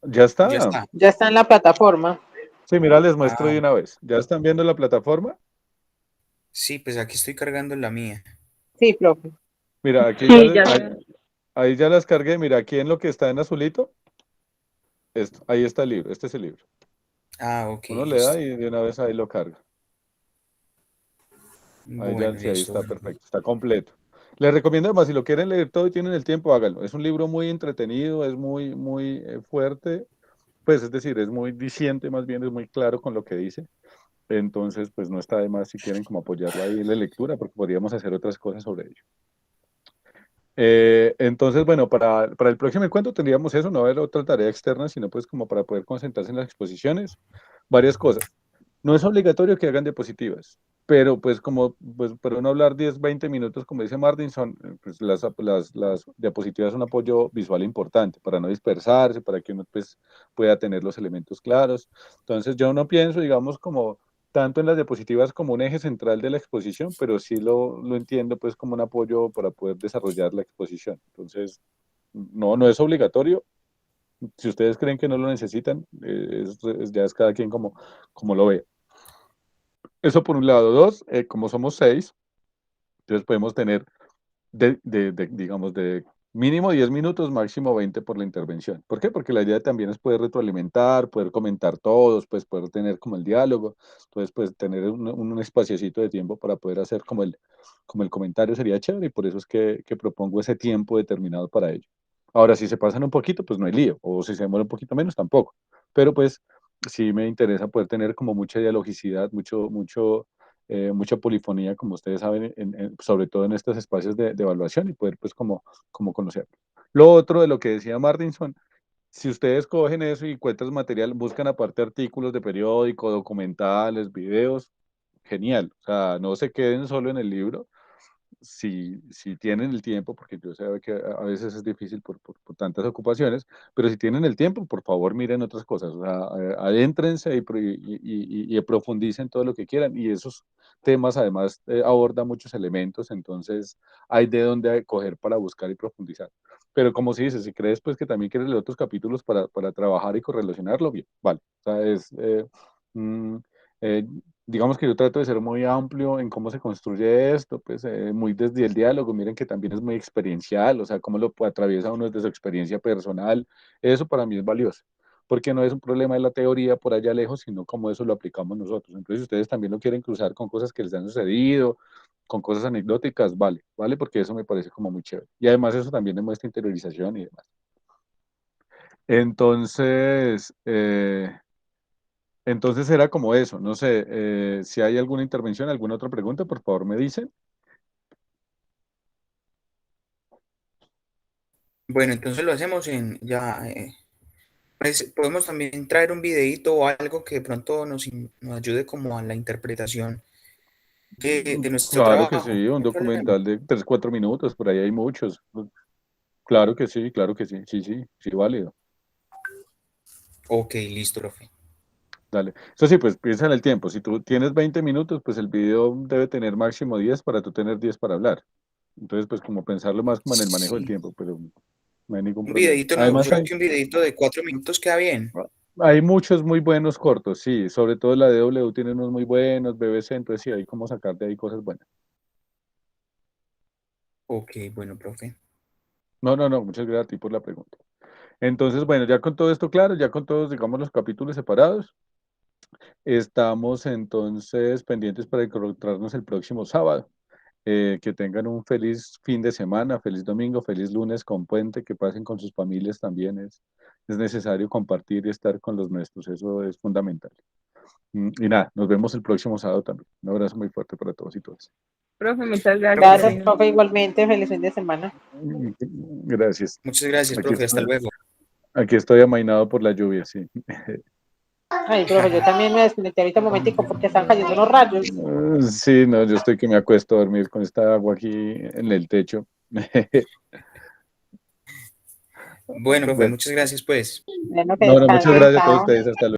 ya Ya está. está. Ya está en la plataforma. Sí, mira, les muestro Ah, de una vez. ¿Ya están viendo la plataforma? sí, pues aquí estoy cargando la mía. Sí, profe. Mira, aquí Sí, ya sé. ahí ya las cargué. Mira, aquí en lo que está en azulito, ahí está el libro. Este es el libro. Ah, ok, Uno le da listo. y de una vez ahí lo carga. Ahí ya, Bueno, sí, ahí listo. está Bueno. perfecto, está completo. Les recomiendo además, si lo quieren leer todo y tienen el tiempo, háganlo. Es un libro muy entretenido, es muy fuerte, pues es decir, es muy diciente, más bien es muy claro con lo que dice. Entonces, pues no está de más si quieren como apoyarlo ahí en la lectura, porque podríamos hacer otras cosas sobre ello. Entonces, bueno, para el próximo encuentro tendríamos eso, no haber otra tarea externa, sino pues como para poder concentrarse en las exposiciones, varias cosas. No es obligatorio que hagan diapositivas, pero pues como, pues para no hablar 10 20 minutos, como dice Martin, pues las diapositivas son un apoyo visual importante para no dispersarse, para que uno pues pueda tener los elementos claros. Entonces yo no pienso, digamos, como tanto en las diapositivas como un eje central de la exposición, pero sí lo entiendo pues como un apoyo para poder desarrollar la exposición. Entonces, no es obligatorio. Si ustedes creen que no lo necesitan, ya es cada quien como lo ve. Eso por un lado. Dos, como somos 6, entonces podemos tener, digamos, de Mínimo 10 minutos, máximo 20 por la intervención. ¿Por qué? Porque la idea también es poder retroalimentar, poder comentar todos, pues poder tener como el diálogo, entonces pues tener un espaciocito de tiempo para poder hacer como el comentario sería chévere y por eso es que propongo ese tiempo determinado para ello. Ahora, si se pasan un poquito, pues no hay lío, o si se demora un poquito menos, tampoco. Pero pues sí me interesa poder tener como mucha dialogicidad, mucha polifonía, como ustedes saben, sobre todo en estos espacios de evaluación y poder pues como conocerlo. Lo otro de lo que decía Martinson, si ustedes cogen eso y encuentran material, buscan aparte artículos de periódico, documentales, videos, genial. O sea, no se queden solo en el libro, si tienen el tiempo, porque yo sé que a veces es difícil por tantas ocupaciones, pero si tienen el tiempo, por favor miren otras cosas, o sea, adéntrense y profundicen todo lo que quieran, y esos temas además abordan muchos elementos, entonces hay de dónde coger para buscar y profundizar. Pero como se dice, si crees pues que también quieres leer otros capítulos para trabajar y correlacionarlo, bien, vale. O sea, mm, eh, digamos que yo trato de ser muy amplio en cómo se construye esto, pues muy desde el diálogo, miren que también es muy experiencial, o sea, cómo lo atraviesa uno desde su experiencia personal, eso para mí es valioso, porque no es un problema de la teoría por allá lejos, sino cómo eso lo aplicamos nosotros. Entonces, si ustedes también lo quieren cruzar con cosas que les han sucedido, con cosas anecdóticas, vale, porque eso me parece como muy chévere. Y además eso también demuestra interiorización y demás. Entonces, entonces era como eso, no sé, si hay alguna intervención, alguna otra pregunta, por favor me dicen. Bueno, entonces lo hacemos ya. Pues podemos también traer un videíto o algo que de pronto nos ayude como a la interpretación de nuestro Claro que trabajo. sí, un No hay problema. documental de 3, 4 minutos, por ahí hay muchos. Claro que sí, sí, válido. Ok, listo, profe. Dale. Eso sí, pues piensa en el tiempo. Si tú tienes 20 minutos, pues el video debe tener máximo 10 para tú tener 10 para hablar. Entonces, pues como pensarlo más como en el manejo del Sí, tiempo, pero no hay ningún un problema. videíto, no, yo Además, creo que un videíto de 4 minutos queda bien. hay muchos muy buenos cortos, sí, sobre todo la DW tiene unos muy buenos, BBC, entonces sí, hay como sacar de ahí cosas buenas. Ok, bueno, profe. No, muchas gracias a ti por la pregunta. Entonces, bueno, ya con todo esto claro, ya con todos, digamos, los capítulos separados, estamos entonces pendientes para encontrarnos el próximo sábado. Que tengan un feliz fin de semana, feliz domingo, feliz lunes con puente, que pasen con sus familias también. Es necesario compartir y estar con los nuestros, eso es fundamental. Y nada, nos vemos el próximo sábado también. Un abrazo muy fuerte para todos y todas. Profe, muchas Bueno, gracias. Gracias, profe. profe, igualmente. Feliz fin de semana. Gracias. Muchas gracias, Aquí, profe. Hasta luego. aquí estoy amainado por la lluvia, sí. Ay, profe, yo también me desconecté ahorita un momentico porque están cayendo unos rayos. Sí, no, yo estoy que me acuesto a dormir con esta agua aquí en el techo. Bueno, profe, Bueno, muchas gracias, pues. Bueno, que no, muchas descansen, gracias a todos chao. ustedes. Hasta luego.